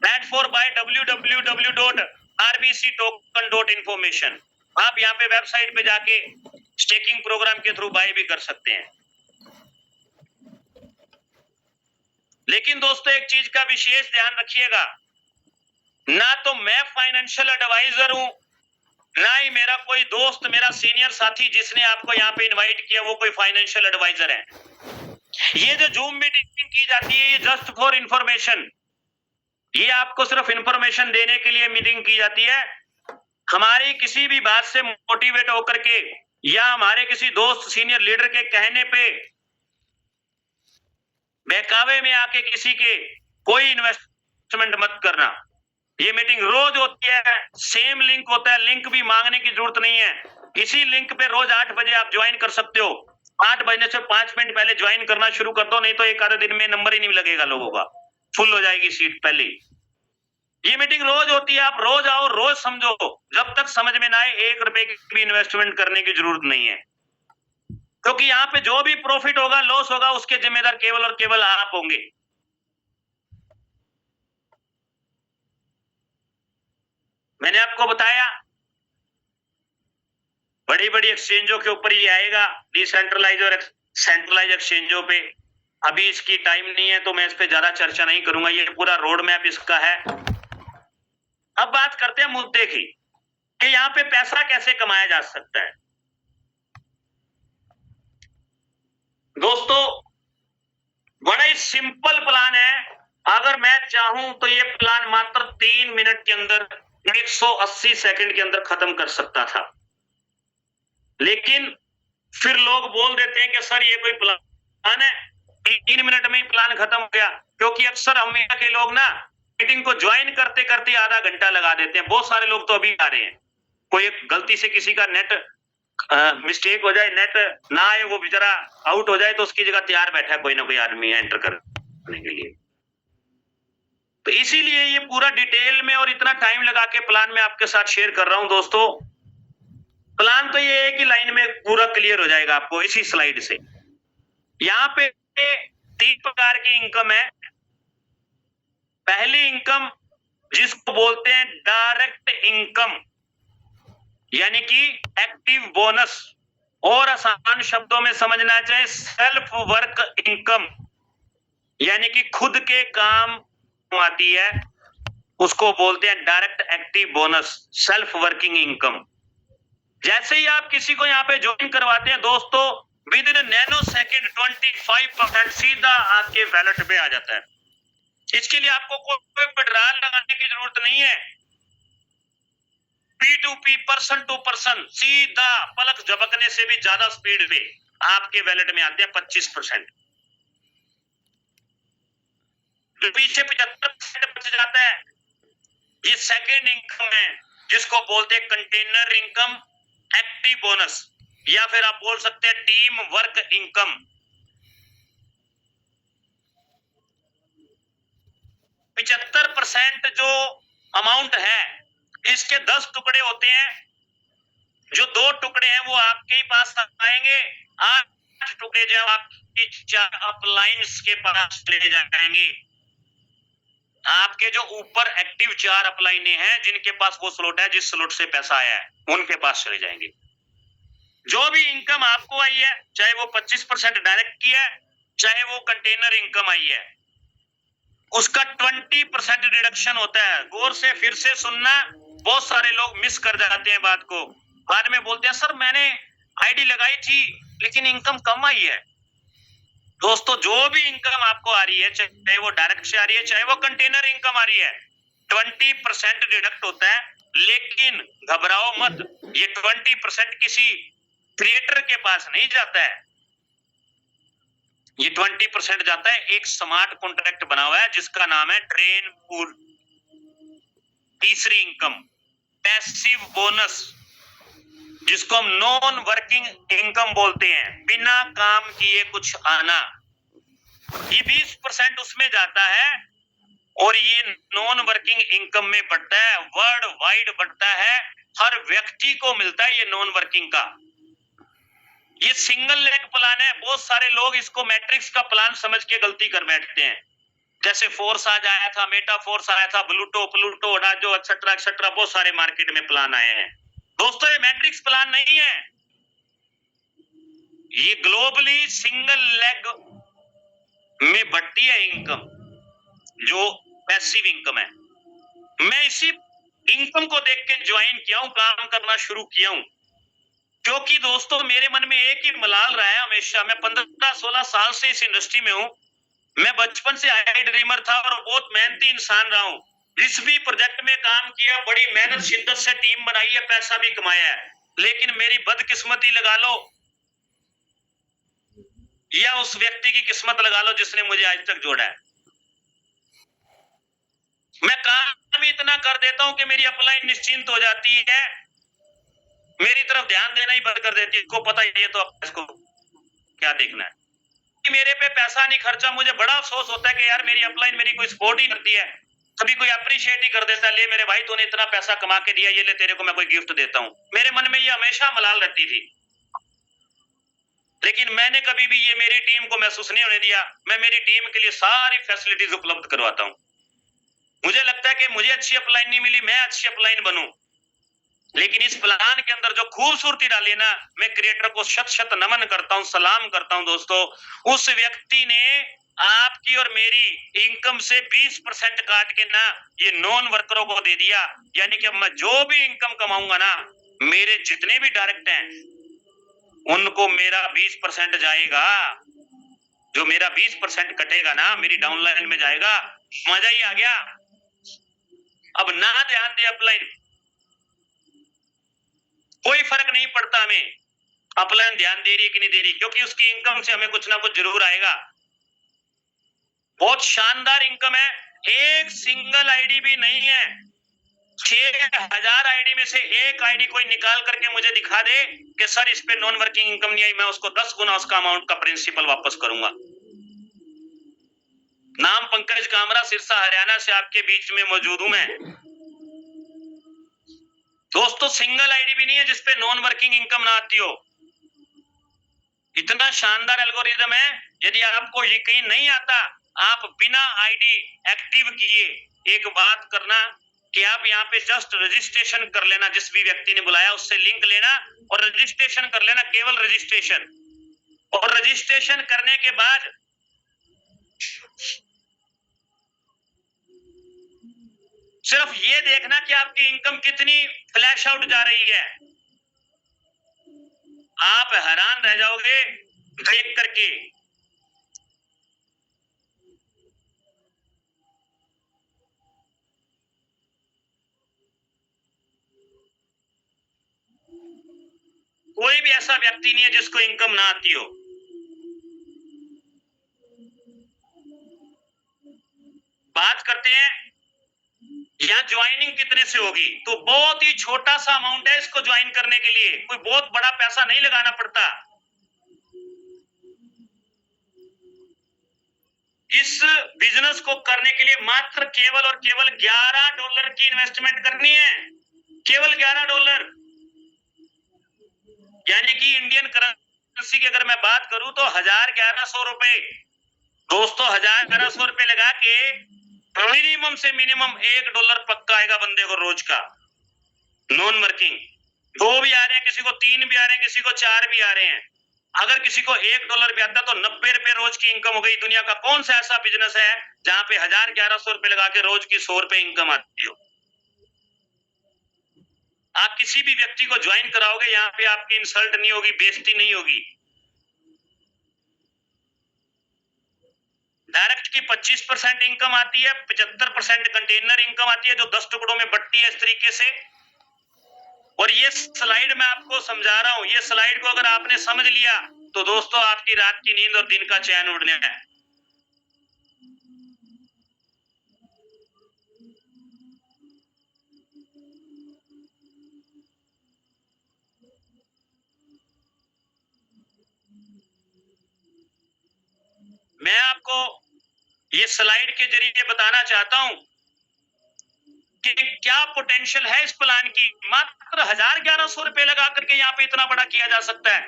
platform by www.rbctoken.information। आप यहाँ पे वेबसाइट पे जाके स्टेकिंग प्रोग्राम के थ्रू बाय भी कर सकते हैं। लेकिन दोस्तों एक चीज का विशेष ध्यान रखिएगा, ना तो मैं फाइनेंशियल एडवाइजर हूं, ना ही मेरा कोई दोस्त, मेरा सीनियर साथी जिसने आपको यहाँ पे इनवाइट किया वो कोई फाइनेंशियल एडवाइजर है। ये जो जूम मीटिंग की जाती है ये जस्ट फॉर इंफॉर्मेशन। ये आपको सिर्फ इंफॉर्मेशन देने के लिए मीटिंग की जाती है। हमारी किसी भी बात से मोटिवेट होकर के या हमारे किसी दोस्त सीनियर लीडर के कहने पे बहकावे में आके किसी के कोई इन्वेस्टमेंट मत करना। ये मीटिंग रोज होती है, सेम लिंक होता है, लिंक भी मांगने की जरूरत नहीं है। इसी लिंक पे रोज 8 बजे आप ज्वाइन कर सकते हो। 8 बजने से 5 मिनट पहले ज्वाइन करना शुरू कर दो, नहीं तो एक आधे दिन में नंबर ही नहीं लगेगा लोगों का, फुल हो जाएगी सीट पहले। ये मीटिंग रोज होती है, आप रोज आओ, रोज समझो। जब तक समझ में ना आए 1 रुपए की भी इन्वेस्टमेंट करने की जरूरत नहीं है, क्योंकि यहाँ पे जो भी प्रॉफिट होगा लॉस होगा उसके जिम्मेदार केवल और केवल आप होंगे। मैंने आपको बताया बड़ी बड़ी एक्सचेंजों के ऊपर ये आएगा, डिसेंट्रलाइज और सेंट्रलाइज एक्सचेंजों पे। अभी इसकी टाइम नहीं है तो मैं इस पे ज्यादा चर्चा नहीं करूंगा, ये पूरा रोड मैप इसका है। अब बात करते हैं मुद्दे की कि यहाँ पे पैसा कैसे कमाया जा सकता है। दोस्तों बड़ा ही सिंपल प्लान है। अगर मैं चाहूं तो ये प्लान मात्र 3 मिनट के अंदर 180 सेकंड के अंदर खत्म कर सकता था, लेकिन फिर लोग बोल देते हैं कि सर ये कोई प्लान है, 3 मिनट में ही प्लान खत्म हो गया। क्योंकि अक्सर हम यहाँ के लोग ना मीटिंग को ज्वाइन करते करते आधा घंटा लगा देते हैं। बहुत सारे लोग तो अभी आ रहे हैं, कोई गलती से किसी का नेट मिस्टेक हो जाए, नेट ना आए, वो बेचारा आउट हो जाए, तो उसकी जगह तैयार बैठा है कोई ना कोई आदमी एंटर करने के लिए। तो इसीलिए ये पूरा डिटेल में और इतना टाइम लगा के प्लान में आपके साथ शेयर कर रहा हूं। दोस्तों प्लान तो ये है कि लाइन में पूरा क्लियर हो जाएगा आपको इसी स्लाइड से। यहाँ पे 3 प्रकार की इनकम है। पहली इनकम जिसको बोलते हैं डायरेक्ट इनकम, यानी कि एक्टिव बोनस, और आसान शब्दों में समझना चाहिए सेल्फ वर्क इनकम, यानी कि खुद के काम आती है, उसको बोलते हैं direct active bonus, self working income. जैसे ही आप किसी को यहाँ पे ज्वाइन करवाते हैं दोस्तों, विद इन नैनो सेकेंड 25% सीधा आपके वैलेट पे आ जाता है। इसके लिए आपको कोई विड्रॉल लगाने की जरूरत नहीं है। P2P, पर्सन टू पर्सन, सीधा पलक झपकने से भी ज्यादा स्पीड पे आपके वैलेट में आते हैं 25%। पीछे 75% बच जाता है। ये सेकेंड इनकम है जिसको बोलते हैं कंटेनर इनकम, एक्टिव बोनस, या फिर आप बोल सकते हैं टीम वर्क इनकम। 75% जो अमाउंट है इसके 10 टुकड़े होते हैं। जो 2 टुकड़े हैं वो आपके ही पास आएंगे, 8 टुकड़े जो आपकी 4 अपलाइंस के पास ले जाएंगे। आपके जो ऊपर एक्टिव 4 अपलाइने हैं जिनके पास वो स्लॉट है, जिस स्लॉट से पैसा आया है, उनके पास चले जाएंगे। जो भी इनकम आपको आई है, चाहे वो 25% डायरेक्ट की है, चाहे वो कंटेनर इनकम आई है, उसका 20% डिडक्शन होता है। गौर से फिर से सुनना, बहुत सारे लोग मिस कर जाते हैं बात को, बाद में बोलते हैं सर मैंने आईडी लगाई थी लेकिन इनकम कम आई है। दोस्तों जो भी इनकम आपको आ रही है, चाहे वो डायरेक्ट से आ रही है, चाहे वो कंटेनर इनकम आ रही है, 20% डिडक्ट होता है। लेकिन घबराओ मत, ये 20% किसी क्रिएटर के पास नहीं जाता है, ये 20% जाता है एक स्मार्ट कॉन्ट्रैक्ट बना हुआ है जिसका नाम है ट्रेन पूल। तीसरी इनकम पैसिव बोनस, जिसको हम नॉन वर्किंग इनकम बोलते हैं, बिना काम किए कुछ आना, ये 20% उसमें जाता है और ये नॉन वर्किंग इनकम में बढ़ता है, वर्ल्ड वाइड बढ़ता है, हर व्यक्ति को मिलता है ये नॉन वर्किंग का। ये सिंगल लेग प्लान है। बहुत सारे लोग इसको मैट्रिक्स का प्लान समझ के गलती कर बैठते हैं। जैसे फोर्स आज आया था, मेटा फोर्स आया था, ब्लूटो, प्लूटो, डाजो, एक्सेट्रा एक्सेट्रा, बहुत सारे मार्केट में प्लान आए हैं। दोस्तों ये मैट्रिक्स प्लान नहीं है, ये ग्लोबली सिंगल लेग में बढ़ती है इनकम, जो पैसिव इनकम है। मैं इसी इनकम को देख के ज्वाइन किया हूं, काम करना शुरू किया हूं, क्योंकि दोस्तों मेरे मन में एक ही मलाल रहा है हमेशा। मैं 15-16 साल से इस इंडस्ट्री में हूं, मैं बचपन से हाई ड्रीमर था और बहुत मेहनती इंसान रहा हूं। जिस भी प्रोजेक्ट में काम किया, बड़ी मेहनत शिद्दत से टीम बनाई है, पैसा भी कमाया है, लेकिन मेरी बदकिस्मती लगा लो या उस व्यक्ति की किस्मत लगा लो जिसने मुझे आज तक जोड़ा है। मैं काम भी इतना कर देता हूं कि मेरी अपलाइन निश्चिंत हो जाती है, मेरी तरफ ध्यान देना ही बंद कर देती है। इसको पता ही है तो इसको क्या देखना है। मेरे पे पैसा नहीं खर्चा, मुझे बड़ा अफसोस होता है कि यार मेरी अपलाइन मेरी कोई सपोर्ट ही करती है, कभी कोई अप्रिशिएट ही कर देता है, ले मेरे भाई तूने इतना पैसा कमा के दिया, ये ले तेरे को मैं कोई गिफ्ट देता हूं। मेरे मन में ये हमेशा मलाल रहती थी, लेकिन मैंने कभी भी ये मेरी टीम को महसूस नहीं होने दिया। मैं मेरी टीम के लिए सारी फैसिलिटीज उपलब्ध करवाता हूं। मुझे लगता है कि मुझे अच्छी अपलाइन नहीं मिली, मैं अच्छी अपलाइन बनूं, लेकिन इस प्लान के अंदर जो खूबसूरती डाली ना, मैं क्रिएटर को शत शत नमन करता हूं, सलाम करता हूं। दोस्तों, उस व्यक्ति ने आपकी और मेरी इनकम से 20% काट के ना ये नॉन वर्करों को दे दिया। यानी कि अब मैं जो भी इनकम कमाऊंगा ना, मेरे जितने भी डायरेक्ट हैं उनको मेरा 20% जाएगा। जो मेरा 20% कटेगा ना, मेरी डाउनलाइन में जाएगा। मजा ही आ गया। अब ना ध्यान दे अपलाइन, कोई फर्क नहीं पड़ता हमें अपलाइन ध्यान दे रही है कि नहीं दे रही, क्योंकि उसकी इनकम से हमें कुछ ना कुछ जरूर आएगा। बहुत शानदार इनकम है। एक सिंगल आईडी भी नहीं है, 6000 आईडी में से एक आईडी कोई निकाल करके मुझे दिखा दे कि सर इस पे नॉन वर्किंग इनकम नहीं आई, मैं उसको 10 गुना उसका अमाउंट का प्रिंसिपल वापस करूंगा। नाम पंकज कामरा, सिरसा हरियाणा से आपके बीच में मौजूद हूं मैं। दोस्तों, सिंगल आईडी भी नहीं है जिसपे नॉन वर्किंग इनकम ना आती हो। इतना शानदार एल्गोरिदम है। यदि आपको यकीन नहीं आता, आप बिना आईडी एक्टिव किए एक बात करना कि आप यहाँ पे जस्ट रजिस्ट्रेशन कर लेना, जिस भी व्यक्ति ने बुलाया उससे लिंक लेना और रजिस्ट्रेशन कर लेना, केवल रजिस्ट्रेशन। और रजिस्ट्रेशन करने के बाद सिर्फ ये देखना कि आपकी इनकम कितनी फ्लैश आउट जा रही है। आप हैरान रह जाओगे देख करके। कोई भी ऐसा व्यक्ति नहीं है जिसको इनकम ना आती हो। बात करते हैं यहाँ ज्वाइनिंग कितने से होगी, तो बहुत ही छोटा सा अमाउंट है इसको ज्वाइन करने के लिए, कोई बहुत बड़ा पैसा नहीं लगाना पड़ता। इस बिजनेस को करने के लिए मात्र केवल और केवल $11 की इन्वेस्टमेंट करनी है, केवल $11। यानी कि इंडियन करेंसी की अगर मैं बात करूं तो 1100 रुपए। दोस्तों, 1100 रुपए लगा के मिनिमम से मिनिमम $1 पक्का आएगा बंदे को रोज का, नॉन वर्किंग। 2 भी आ रहे हैं, किसी को 3 भी आ रहे हैं, किसी को 4 भी आ रहे हैं। अगर किसी को $1 भी आता तो 90 रुपए रोज की इनकम हो गई। दुनिया का कौन सा ऐसा बिजनेस है जहां पे 1100 रुपए लगा के रोज की 100 रुपए इनकम आती हो। आप किसी भी व्यक्ति को ज्वाइन कराओगे, यहाँ पे आपकी इंसल्ट नहीं होगी, बेइज्जती नहीं होगी। डायरेक्ट की 25% इनकम आती है, 75% कंटेनर इनकम आती है जो 10 टुकड़ों में बटती है इस तरीके से। और ये स्लाइड मैं आपको समझा रहा हूं, ये स्लाइड को अगर आपने समझ लिया तो दोस्तों आपकी रात की नींद और दिन का चैन उड़ने है। मैं आपको ये स्लाइड के जरिए बताना चाहता हूं कि क्या पोटेंशियल है इस प्लान की। मात्र 1100 रुपए लगा करके यहाँ पे इतना बड़ा किया जा सकता है।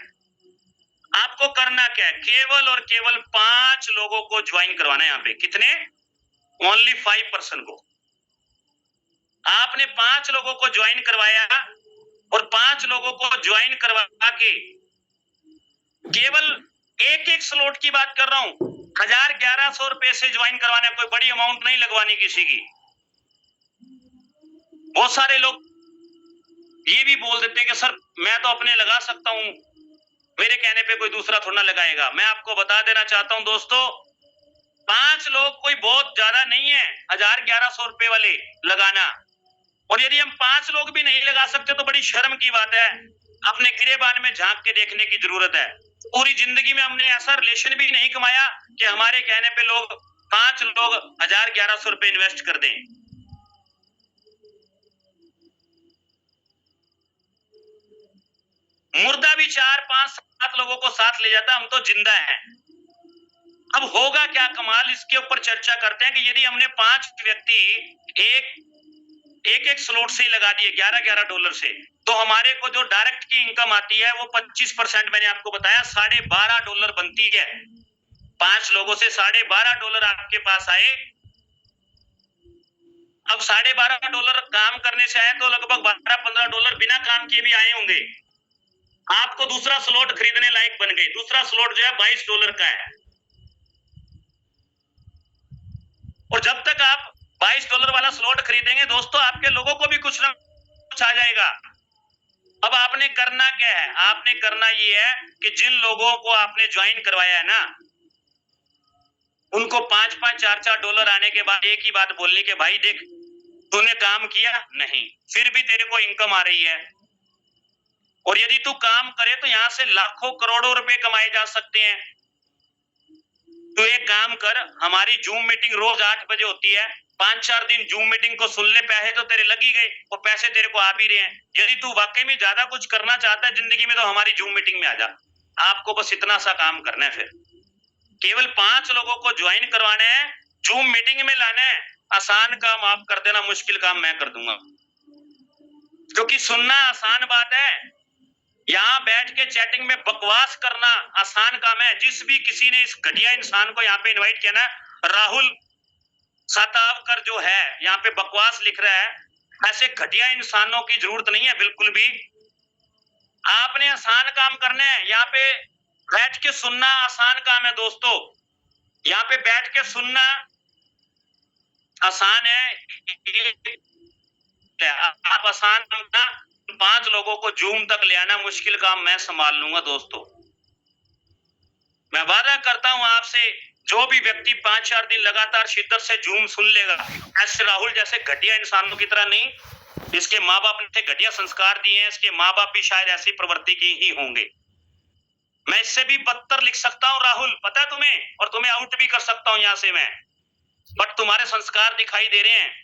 आपको करना क्या है, केवल और केवल 5 लोगों को ज्वाइन करवाना है। यहाँ पे कितने? ओनली 5% को। आपने 5 लोगों को ज्वाइन करवाया और 5 लोगों को ज्वाइन करवा के केवल एक स्लॉट की बात कर रहा हूं, 1100 रुपए से ज्वाइन करवाना, कोई बड़ी अमाउंट नहीं लगवानी किसी की। बहुत सारे लोग ये भी बोल देते हैं कि सर मैं तो अपने लगा सकता हूं, मेरे कहने पे कोई दूसरा थोड़ा ना लगाएगा। मैं आपको बता देना चाहता हूं दोस्तों, 5 लोग कोई बहुत ज्यादा नहीं है, 1000-1100 रुपए वाले लगाना। और यदि हम 5 लोग भी नहीं लगा सकते तो बड़ी शर्म की बात है। अपने गिरेबान में झांक के देखने की जरूरत है। पूरी जिंदगी में हमने ऐसा रिलेशन भी नहीं कमाया कि हमारे कहने पे लोग 5 लोग 1000-1100 रुपए इन्वेस्ट कर दें। मुर्दा भी 4-5-7 लोगों को साथ ले जाता, हम तो जिंदा हैं। अब होगा क्या कमाल, इसके ऊपर चर्चा करते हैं कि यदि हमने 5 व्यक्ति एक स्लॉट से ही लगा दिए $11-11 से, तो हमारे को जो डायरेक्ट की इनकम आती है वो 25%, मैंने आपको बताया $12.5 बनती है। 5 लोगों से $12.5 आपके पास आए। अब $12.5 काम करने से आए तो लगभग $12-15 बिना काम किए भी आए होंगे। आपको दूसरा स्लॉट खरीदने लायक बन गए। दूसरा स्लॉट जो है $22 का है। और जब तक आप $22 वाला स्लॉट खरीदेंगे दोस्तों, आपके लोगों को भी कुछ ना कुछ आ जाएगा। अब आपने करना क्या है? आपने करना ये है कि जिन लोगों को आपने ज्वाइन करवाया है ना, उनको $5-5, $4-4 आने के बाद एक ही बात बोलनी कि भाई देख, तूने काम किया नहीं, फिर भी तेरे को इनकम आ रही है। और यदि तू काम करे तो यहां से लाखों करोड़ों रुपए कमाए जा सकते हैं। तू एक काम कर, हमारी जूम मीटिंग रोज 8 बजे होती है। 5-4 दिन जूम मीटिंग को सुन ले, पैसे तो तेरे लग ही गए, वो पैसे तेरे को आ भी रहे हैं। यदि तू वाकई में ज्यादा कुछ करना चाहता है जिंदगी में तो हमारी जूम मीटिंग में आ जा। आपको बस इतना सा काम करना है, फिर केवल 5 लोगों को ज्वाइन करवाना है, जूम मीटिंग में लाना है। आसान काम आप कर देना, मुश्किल काम मैं कर दूंगा। क्योंकि सुनना आसान बात है, यहाँ बैठ के चैटिंग में बकवास करना आसान काम है। जिस भी किसी ने इस घटिया इंसान को यहाँ पे इनवाइट किया ना, राहुल सातावकर जो है यहाँ पे बकवास लिख रहा है, ऐसे घटिया इंसानों की जरूरत नहीं है बिल्कुल भी। आपने आसान काम करना है। यहाँ पे बैठ के सुनना आसान काम है दोस्तों। यहाँ पे बैठ के सुनना आसान है। आप आसान काम ना, 5 लोगों को जूम तक ले आना मुश्किल काम मैं संभाल लूंगा दोस्तों। मैं वादा करता हूं आपसे, जो भी व्यक्ति 5-4 दिन लगातार शिद्दत से जूम सुन लेगा, ऐसे राहुल जैसे घटिया इंसानों की तरह नहीं, इसके माँ बाप ने घटिया संस्कार दिए हैं, इसके माँ बाप भी शायद ऐसी प्रवृत्ति की ही होंगे। मैं इससे भी बदतर लिख सकता हूँ राहुल, पता है तुम्हें, और तुम्हें आउट भी कर सकता हूं यहां से मैं, बट तुम्हारे संस्कार दिखाई दे रहे हैं।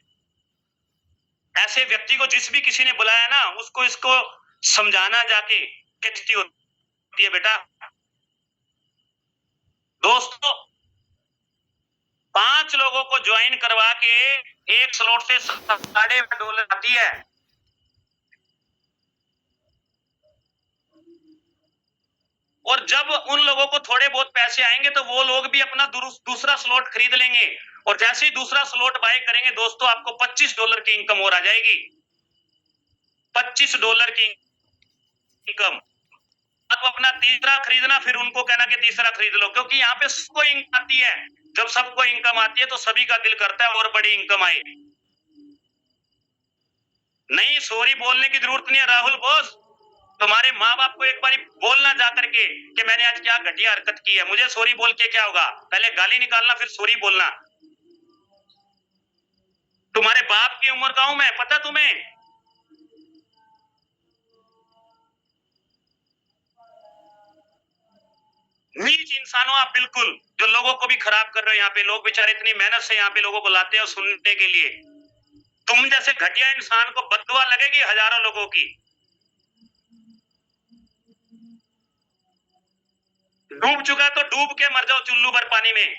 ऐसे व्यक्ति को जिस भी किसी ने बुलाया ना, उसको इसको समझाना जाके कितनी होती है बेटा। दोस्तों 5 लोगों को ज्वाइन करवा के एक स्लॉट से $12.5 आती है। और जब उन लोगों को थोड़े बहुत पैसे आएंगे तो वो लोग भी अपना दूसरा स्लॉट खरीद लेंगे। और जैसे ही दूसरा स्लॉट बाय करेंगे दोस्तों, आपको $25 की इनकम और आ जाएगी। $25 की इनकम। आप अपना तीसरा खरीदना, फिर उनको कहना कि तीसरा खरीद लो, क्योंकि यहाँ पे सबको इनकम आती है। जब सबको इनकम आती है तो सभी का दिल करता है और बड़ी इनकम आए। नहीं, सॉरी बोलने की जरूरत नहीं है राहुल बॉस। तुम्हारे माँ बाप को एक बार बोलना जा करके कि मैंने आज क्या घटिया हरकत की है। मुझे सॉरी बोल के क्या होगा? पहले गाली निकालना, फिर सॉरी बोलना। तुम्हारे बाप की उम्र का हूं मैं, पता तुम्हें? नीच इंसानों आप बिल्कुल, जो लोगों को भी खराब कर रहे हो। यहाँ पे लोग बेचारे इतनी मेहनत से यहाँ पे लोगों को लाते हैं सुनने के लिए। तुम जैसे घटिया इंसान को बददुआ लगेगी हजारों लोगों की। डूब चुका तो डूब के मर जाओ चुल्लू भर पानी में।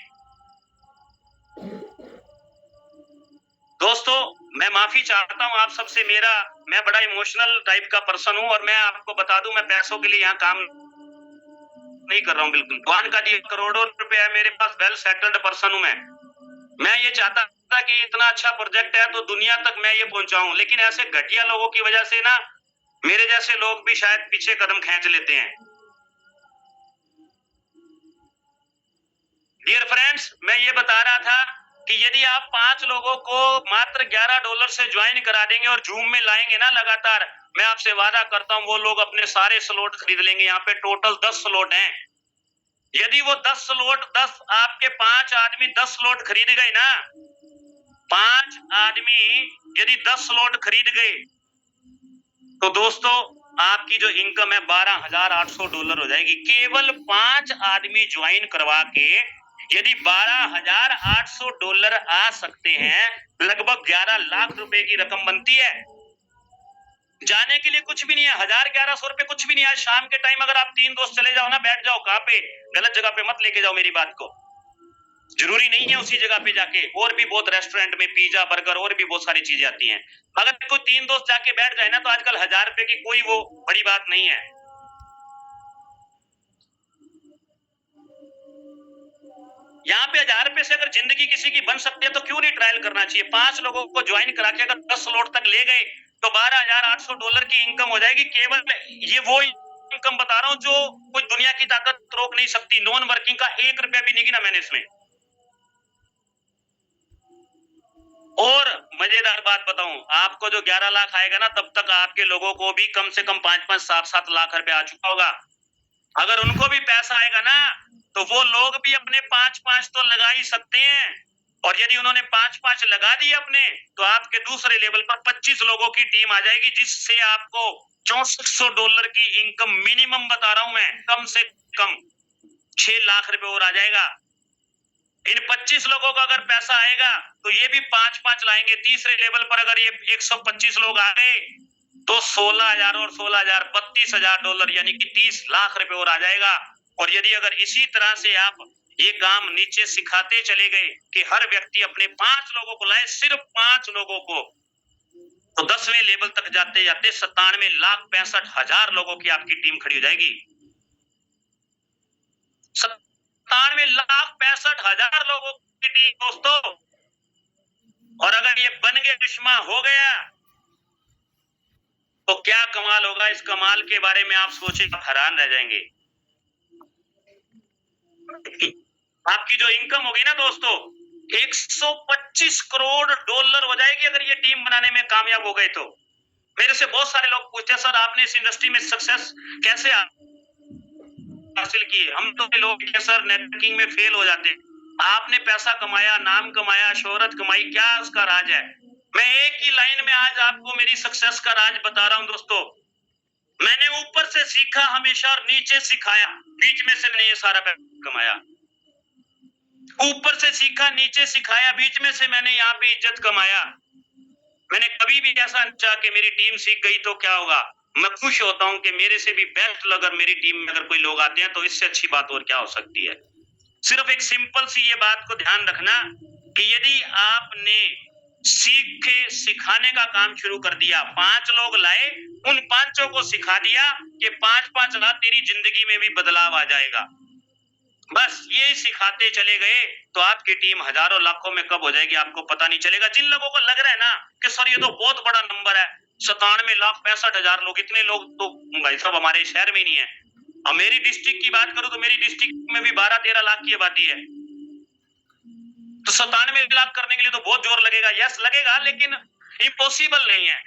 दोस्तों मैं माफी चाहता हूं आप सबसे। मैं बड़ा इमोशनल टाइप का पर्सन हूं, और मैं आपको बता दूं, मैं पैसों के लिए यहाँ काम नहीं कर रहा हूं बिल्कुल। भगवान का दिया करोड़ों रुपए है मेरे पास, वेल सेटल्ड पर्सन हूं मैं ये चाहता था कि इतना अच्छा प्रोजेक्ट है तो दुनिया तक मैं ये पहुंचाऊं, लेकिन ऐसे घटिया लोगों की वजह से ना, मेरे जैसे लोग भी शायद पीछे कदम खींच लेते हैं। डियर फ्रेंड्स, मैं ये बता रहा था कि यदि आप 5 लोगों को मात्र $11 से ज्वाइन करा देंगे और जूम में लाएंगे ना लगातार, मैं आपसे वादा करता हूं वो लोग अपने सारे स्लॉट खरीद लेंगे। यहाँ पे टोटल 10 स्लॉट हैं। यदि वो 10 आपके 5 आदमी 10 लोट खरीद गए ना, 5 आदमी यदि 10 लोट खरीद गए, तो दोस्तों आपकी जो इनकम है $12,800 हो जाएगी। केवल 5 आदमी ज्वाइन करवा के यदि $12,800 आ सकते हैं, लगभग 11 लाख रुपए की रकम बनती है। जाने के लिए कुछ भी नहीं है, 1,000-1,100 कुछ भी नहीं है। आज शाम के टाइम अगर आप 3 दोस्त चले जाओ ना, बैठ जाओ, कहाँ पे, गलत जगह पे मत लेके जाओ मेरी बात को। जरूरी नहीं है उसी जगह पे जाके, और भी बहुत रेस्टोरेंट में पिज्जा बर्गर और भी बहुत सारी चीजें आती हैं। अगर कोई 3 दोस्त जाके बैठ जाए ना, तो आजकल 1,000 रुपए की कोई वो बड़ी बात नहीं है। यहाँ पे 1,000 रुपए से अगर जिंदगी किसी की बन सकती है तो क्यों नहीं ट्रायल करना चाहिए। 5 लोगों को ज्वाइन करा के अगर 10 लोट तक ले गए तो $12,800 की इनकम हो जाएगी। केवल ये वो इनकम बता रहा हूँ जो कोई दुनिया की ताकत रोक नहीं सकती। नॉन वर्किंग का 1 रुपया भी नहीं गिना मैंने इसमें। और मजेदार बात बताऊं, आपको जो 11 लाख आएगा ना, तब तक आपके लोगों को भी कम से कम 5-5, 7-7 लाख रुपए आ चुका होगा। अगर उनको भी पैसा आएगा ना, तो वो लोग भी अपने 5-5 तो लगा ही सकते हैं। और यदि उन्होंने 5-5 लगा दिए अपने, तो आपके दूसरे लेवल पर 25 लोगों की टीम आ जाएगी, जिससे आपको $6400 की इनकम मिनिमम बता रहा हूं मैं, कम से कम 6 लाख रुपए और आ जाएगा। इन 25 लोगों का अगर पैसा आएगा तो ये भी 5-5 लाएंगे। तीसरे लेवल पर अगर ये 125 लोग आ गए तो 16,000 और 16,000 $32,000 यानी कि 30 लाख रुपए और आ जाएगा। और यदि अगर इसी तरह से आप ये काम नीचे सिखाते चले गए कि हर व्यक्ति अपने 5 लोगों को लाए, सिर्फ 5 लोगों को, तो 10वें लेवल तक जाते जाते 97,65,000 लोगों की आपकी टीम खड़ी हो जाएगी। 97,65,000 लोगों की टीम दोस्तों। और अगर ये बन गया, चश्मा हो गया, तो क्या कमाल होगा। इस कमाल के बारे में आप सोचे, आप हैरान रह जाएंगे। आपकी जो इनकम होगी ना दोस्तों, $125 करोड़ हो जाएगी अगर ये टीम बनाने में कामयाब हो गए तो। मेरे से बहुत सारे लोग पूछते हैं, सर आपने इस इंडस्ट्री में सक्सेस कैसे हासिल की? हम तो लोग सर नेटवर्किंग में फेल हो जाते। आपने पैसा कमाया, नाम कमाया, शोहरत कमाई, क्या उसका राज है? मैं एक ही लाइन में आज आपको मेरी सक्सेस का राज बता रहा हूं दोस्तों। मैंने ऊपर से सीखा हमेशा और नीचे सिखाया, बीच में से मैंने ये सारा पैसा कमाया। ऊपर से सीखा, नीचे सिखाया, बीच में से मैंने यहाँ पे इज्जत कमाया। मैंने कभी भी ऐसा नहीं चाहा कि मेरी टीम सीख गई तो क्या होगा। मैं खुश होता हूं कि मेरे से भी बेस्ट अगर मेरी टीम में अगर कोई लोग आते हैं तो इससे अच्छी बात और क्या हो सकती है। सिर्फ एक सिंपल सी ये बात को ध्यान रखना कि यदि आपने सीख के सिखाने का काम शुरू कर दिया, 5 लोग लाए, उन 5 को सिखा दिया कि 5-5 ना तेरी जिंदगी में भी बदलाव आ जाएगा। बस ये सिखाते चले गए तो आपकी टीम हजारों लाखों में कब हो जाएगी आपको पता नहीं चलेगा। जिन लोगों को लग रहा है ना कि सर ये तो बहुत बड़ा नंबर है, 97,65,000 लोग, इतने लोग तो भाई साहब हमारे शहर में नहीं है। और मेरी डिस्ट्रिक्ट की बात करूं तो मेरी डिस्ट्रिक्ट में भी 12-13 लाख की आबादी है। तो 97 लाख करने के लिए तो बहुत जोर लगेगा। यस लगेगा, लेकिन इम्पॉसिबल नहीं है,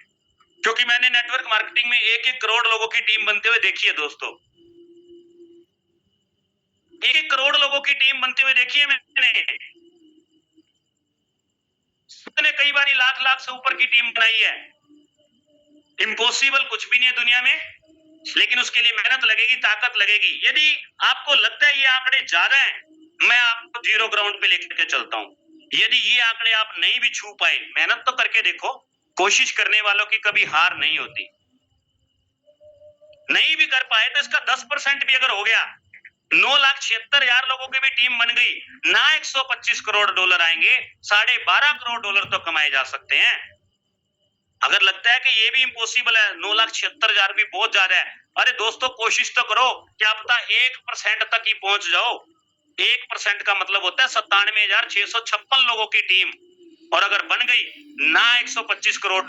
क्योंकि मैंने नेटवर्क मार्केटिंग में 1-1 करोड़ लोगों की टीम बनते हुए देखी है दोस्तों। 1 करोड़ लोगों की टीम बनते हुए देखी है मैंने। कई बार लाख से ऊपर की टीम बनाई है। इम्पॉसिबल कुछ भी नहीं है दुनिया में, लेकिन उसके लिए मेहनत लगेगी, ताकत लगेगी। यदि आपको लगता है ये आंकड़े ज्यादा हैं, मैं आपको 0 ग्राउंड पे लेकर के चलता हूं। यदि ये आंकड़े आप नहीं भी छू पाए, मेहनत तो करके देखो। कोशिश करने वालों की कभी हार नहीं होती। नहीं भी कर पाए तो इसका 10% भी अगर हो गया, 9,76,000 लोगों की भी टीम बन गई ना, $125 करोड़ आएंगे, $12.5 करोड़ तो कमाए जा सकते हैं। अगर लगता है कि ये भी इम्पॉसिबल है, 9,76,000 भी बहुत ज्यादा है, अरे दोस्तों कोशिश तो करो, क्या पता 1% तक ही पहुंच जाओ। 1% का मतलब होता है 97,656 लोगों की टीम। और अगर बन गई ना $125 करोड़,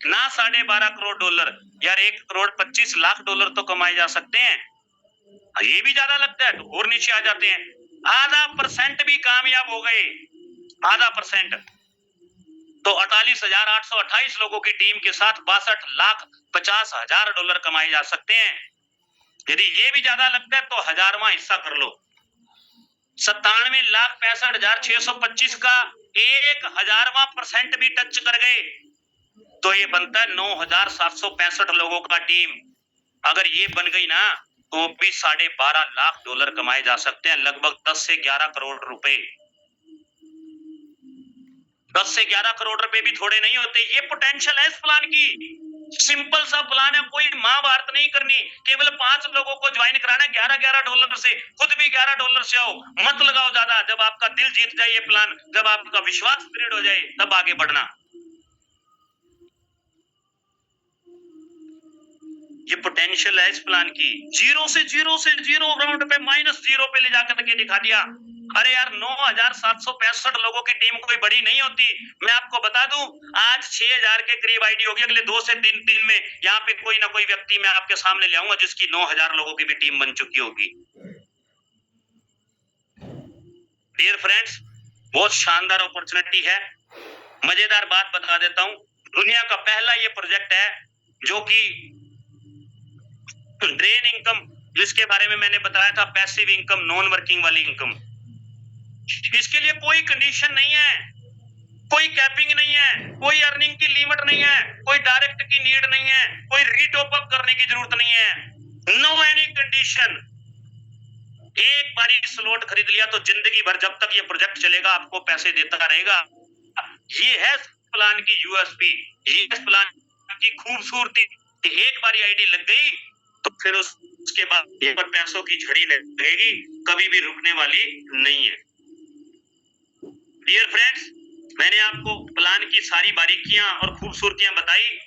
ना $12.5 करोड़, यार $1,25,00,000 तो कमाए जा सकते हैं। ये भी ज्यादा लगता है तो और नीचे आ जाते हैं। आधा % भी कामयाब हो गए, आधा %, तो $48,828 लोगों की टीम के साथ $62,50,000 कमाए जा सकते हैं। यदि ये भी ज्यादा लगता है तो 1000वां हिस्सा कर लो। 97,65,625 का 1,000वां% भी टच कर गए तो ये बनता है 9,765 लोगों का टीम। अगर ये बन गई ना तो भी $12.5 लाख कमाए जा सकते हैं, लगभग 10 से 11 करोड़ रुपए। 10 से 11 करोड़ रुपए भी थोड़े नहीं होते। ये पोटेंशियल है इस प्लान की। सिंपल सा प्लान है, कोई महाभारत नहीं करनी, केवल 5 लोगों को ज्वाइन कराना $11 से, खुद भी $11 से आओ, मत लगाओ ज्यादा। जब आपका दिल जीत जाए ये प्लान, जब आपका विश्वास दृढ़ हो जाए, तब आगे बढ़ना। ये पोटेंशियल है इस प्लान की। जीरो से जीरो राउंड पे -0 पे ले जाकर के दिखा दिया। अरे यार 9,765 लोगों की टीम कोई बड़ी नहीं होती। मैं आपको बता दूं, आज 6,000 के करीब आईडी होगी। अगले 2 से 3 दिन में यहाँ पे कोई ना कोई व्यक्ति मैं आपके सामने ले आऊंगा जिसकी 9,000 लोगों की भी टीम बन चुकी होगी। डियर फ्रेंड्स, बहुत शानदार अपॉर्चुनिटी है। मजेदार बात बता देता हूं, दुनिया का पहला ये प्रोजेक्ट है जो कि ड्रेन इनकम, जिसके बारे में मैंने बताया था, पैसिव इनकम, नॉन वर्किंग वाली इनकम। इसके लिए कोई कंडीशन नहीं है, कोई कैपिंग नहीं है, कोई अर्निंग की लिमिट नहीं है, कोई डायरेक्ट की नीड नहीं है, कोई रीटॉप अप करने की जरूरत नहीं है। No any condition. एक बारी स्लॉट खरीद लिया तो जिंदगी भर जब तक ये प्रोजेक्ट चलेगा आपको पैसे देता रहेगा। ये है प्लान की यूएसपी, ये प्लान की खूबसूरती। एक बारी आईडी लग गई तो फिर उसके बाद एक बार पैसों की झड़ी लगेगी, कभी भी रुकने वाली नहीं है। डियर फ्रेंड्स, मैंने आपको प्लान की सारी बारीकियां और खूबसूरतियां बताई।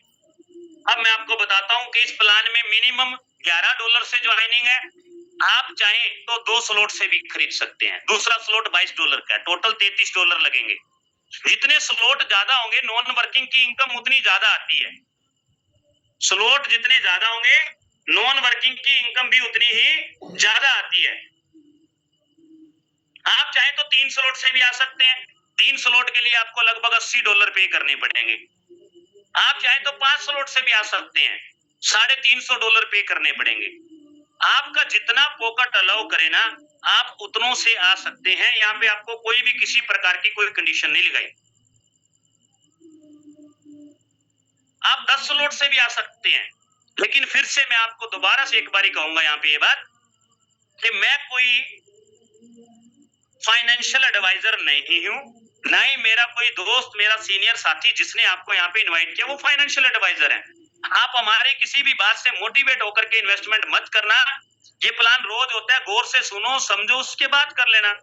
अब मैं आपको बताता हूं कि इस प्लान में मिनिमम $11 से ज्वाइनिंग है। आप चाहें तो 2 स्लॉट से भी खरीद सकते हैं। दूसरा स्लॉट $22 का है, टोटल $33 लगेंगे। जितने स्लॉट ज्यादा होंगे, नॉन वर्किंग की इनकम उतनी ज्यादा आती है। स्लॉट जितने ज्यादा होंगे, नॉन वर्किंग की इनकम भी उतनी ही ज्यादा आती है। आप चाहे तो 3 स्लॉट से भी आ सकते हैं। 3 स्लॉट के लिए आपको लगभग $80 पे करने पड़ेंगे। आप चाहे तो 5 स्लॉट से भी आ सकते हैं, $350 पे करने पड़ेंगे। आपका जितना पॉकेट अलाउ करे ना, आप उतनों से आ सकते हैं। यहाँ पे आपको कोई भी किसी प्रकार की कोई कंडीशन नहीं लगाई। आप 10 स्लॉट से भी आ सकते हैं, लेकिन फिर से मैं आपको दोबारा से एक बारी कहूंगा यहाँ पे ये बात कि मैं कोई फाइनेंशियल एडवाइजर नहीं हूं, ना ही मेरा कोई दोस्त, मेरा सीनियर साथी जिसने आपको यहाँ पे इनवाइट किया वो फाइनेंशियल एडवाइजर है। आप हमारे किसी भी बात से मोटिवेट होकर के इन्वेस्टमेंट मत करना। ये प्लान रोज होता है, गौर से सुनो, समझो, उसके बाद कर लेना।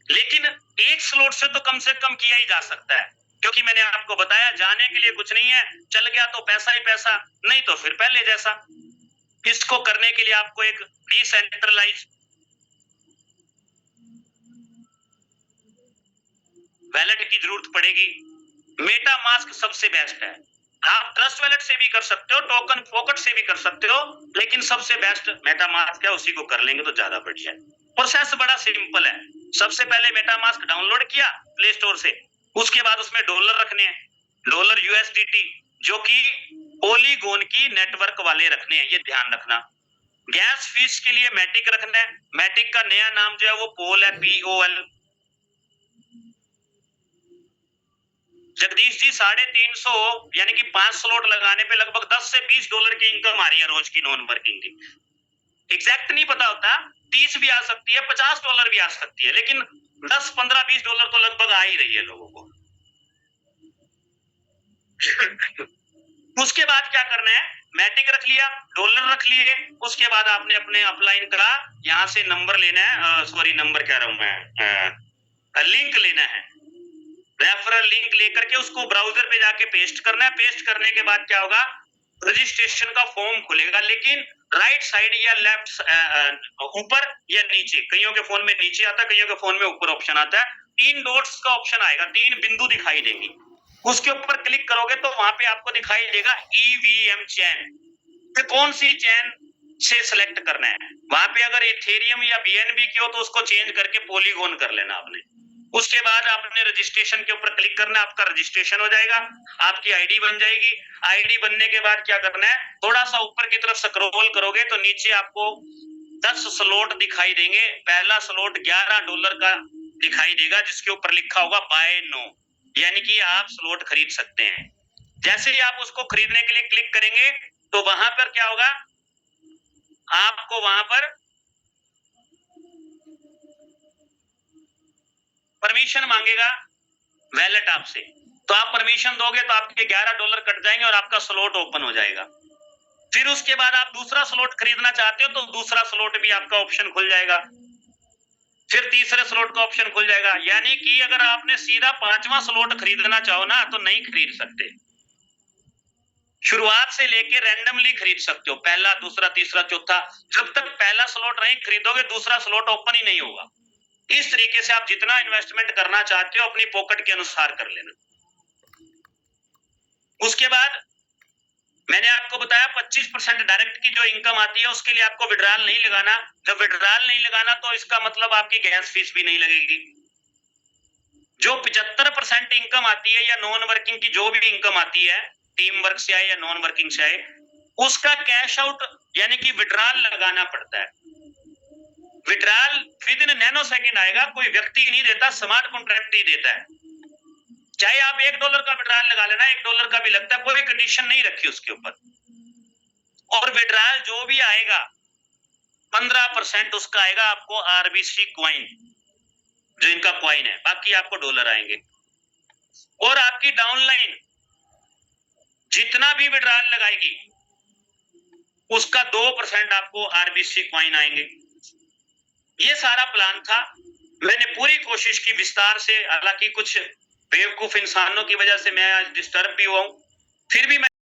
लेकिन एक स्लॉट से तो कम किया ही जा सकता है, क्योंकि मैंने आपको बताया जाने के लिए कुछ नहीं है। चल गया तो पैसा ही पैसा, नहीं तो फिर पहले जैसा। इसको करने के लिए आपको एक डिसेंट्रलाइज वैलेट की जरूरत पड़ेगी। मेटा मास्क सबसे बेस्ट है। आप ट्रस्ट वैलेट से भी कर सकते हो, टोकन पॉकेट से भी कर सकते हो, लेकिन सबसे बेस्ट मेटा मास्क है, उसी को कर लेंगे तो ज्यादा बढ़िया है। प्रोसेस बड़ा सिंपल है। सबसे पहले मेटा मास्क डाउनलोड किया प्ले स्टोर से, उसके बाद उसमें डॉलर रखने हैं, डॉलर USDT, जो कि पॉलीगॉन की नेटवर्क वाले रखने हैं, ये ध्यान रखना। गैस फीस के लिए मैटिक रखना है। मैटिक का नया नाम जो है वो पोल है, POL। जगदीश जी 350 यानी कि 5 स्लॉट लगाने पे लगभग $10 से $20 की इनकम आ रही है रोज की, नॉन वर्किंग की। एग्जैक्ट नहीं पता होता, 30 भी आ सकती है, $50 भी आ सकती है, लेकिन 10, 15, $20 तो लगभग आ ही रही है लोगों को। उसके बाद क्या करना है, मैटिक रख लिया, डॉलर रख लिए, उसके बाद आपने अपने अपलाइन करा, यहाँ से नंबर लेना है, सॉरी नंबर कह रहा हूं मैं, लिंक लेना है, रेफरल लिंक लेकर के उसको ब्राउजर पे जाके पेस्ट करना है। पेस्ट करने के बाद क्या होगा, रजिस्ट्रेशन का फॉर्म खुलेगा, लेकिन राइट साइड या लेफ्ट, ऊपर या नीचे, कईयों के फोन में नीचे आता है, कईयों के फोन में ऊपर ऑप्शन आता है। 3 डॉट्स का ऑप्शन आएगा, 3 बिंदु दिखाई देंगी, उसके ऊपर क्लिक करोगे तो वहां पे आपको दिखाई देगा EVM चैन। फिर कौन सी चैन से सिलेक्ट करना है, वहां पे अगर इथेरियम या BNB की हो तो उसको चेंज करके पॉलीगॉन कर लेना आपने। उसके बाद आपने रजिस्ट्रेशन के ऊपर क्लिक करना है, आपका रजिस्ट्रेशन हो जाएगा, आपकी आईडी बन जाएगी। आईडी बनने के बाद क्या करना है, थोड़ा सा ऊपर की तरफ स्क्रॉल करोगे तो नीचे आपको 10 स्लॉट दिखाई देंगे। पहला स्लॉट $11 का दिखाई देगा जिसके ऊपर लिखा होगा बाय नो, यानी कि आप स्लॉट खरीद सकते हैं। जैसे ही आप उसको खरीदने के लिए क्लिक करेंगे तो वहां पर क्या होगा, आपको वहां पर परमिशन मांगेगा वैलेट आपसे, तो आप परमिशन दोगे तो आपके $11 कट जाएंगे और आपका स्लॉट ओपन हो जाएगा। फिर उसके बाद आप दूसरा स्लॉट खरीदना चाहते हो तो दूसरा स्लॉट भी आपका ऑप्शन खुल जाएगा, फिर तीसरे स्लॉट का ऑप्शन खुल जाएगा। यानी कि अगर आपने सीधा 5वां स्लॉट खरीदना चाहो ना तो नहीं खरीद सकते, शुरुआत से लेके रैंडमली खरीद सकते हो, पहला दूसरा तीसरा चौथा। जब तक पहला स्लॉट नहीं खरीदोगे दूसरा स्लॉट ओपन ही नहीं होगा। इस तरीके से आप जितना इन्वेस्टमेंट करना चाहते हो अपनी पॉकेट के अनुसार कर लेना। उसके बाद मैंने आपको बताया 25% डायरेक्ट की जो इनकम आती है उसके लिए आपको विड्रॉल नहीं लगाना। जब विड्रॉल नहीं लगाना तो इसका मतलब आपकी गैस फीस भी नहीं लगेगी। जो 75% इनकम आती है या नॉन वर्किंग की जो भी इनकम आती है, टीम वर्क से आए या नॉन वर्किंग से आए, उसका कैश आउट यानी कि विड्रॉल लगाना पड़ता है। Withdrawal with in nano second आएगा, कोई व्यक्ति नहीं देता, स्मार्ट कॉन्ट्रैक्ट ही देता है। चाहे आप $1 का विड्रॉल लगा लेना, $1 का भी लगता है, कोई कंडीशन नहीं रखी उसके ऊपर। और विड्रॉल जो भी आएगा 15% उसका आएगा आपको आरबीसी क्वाइन, जो इनका क्वाइन है, बाकी आपको डॉलर आएंगे। और आपकी डाउनलाइन जितना भी विड्रॉल लगाएगी उसका 2% आपको आरबीसी क्वाइन आएंगे। ये सारा प्लान था, मैंने पूरी कोशिश की विस्तार से, हालांकि कुछ बेवकूफ इंसानों की वजह से मैं आज डिस्टर्ब भी हुआ हूं, फिर भी मैं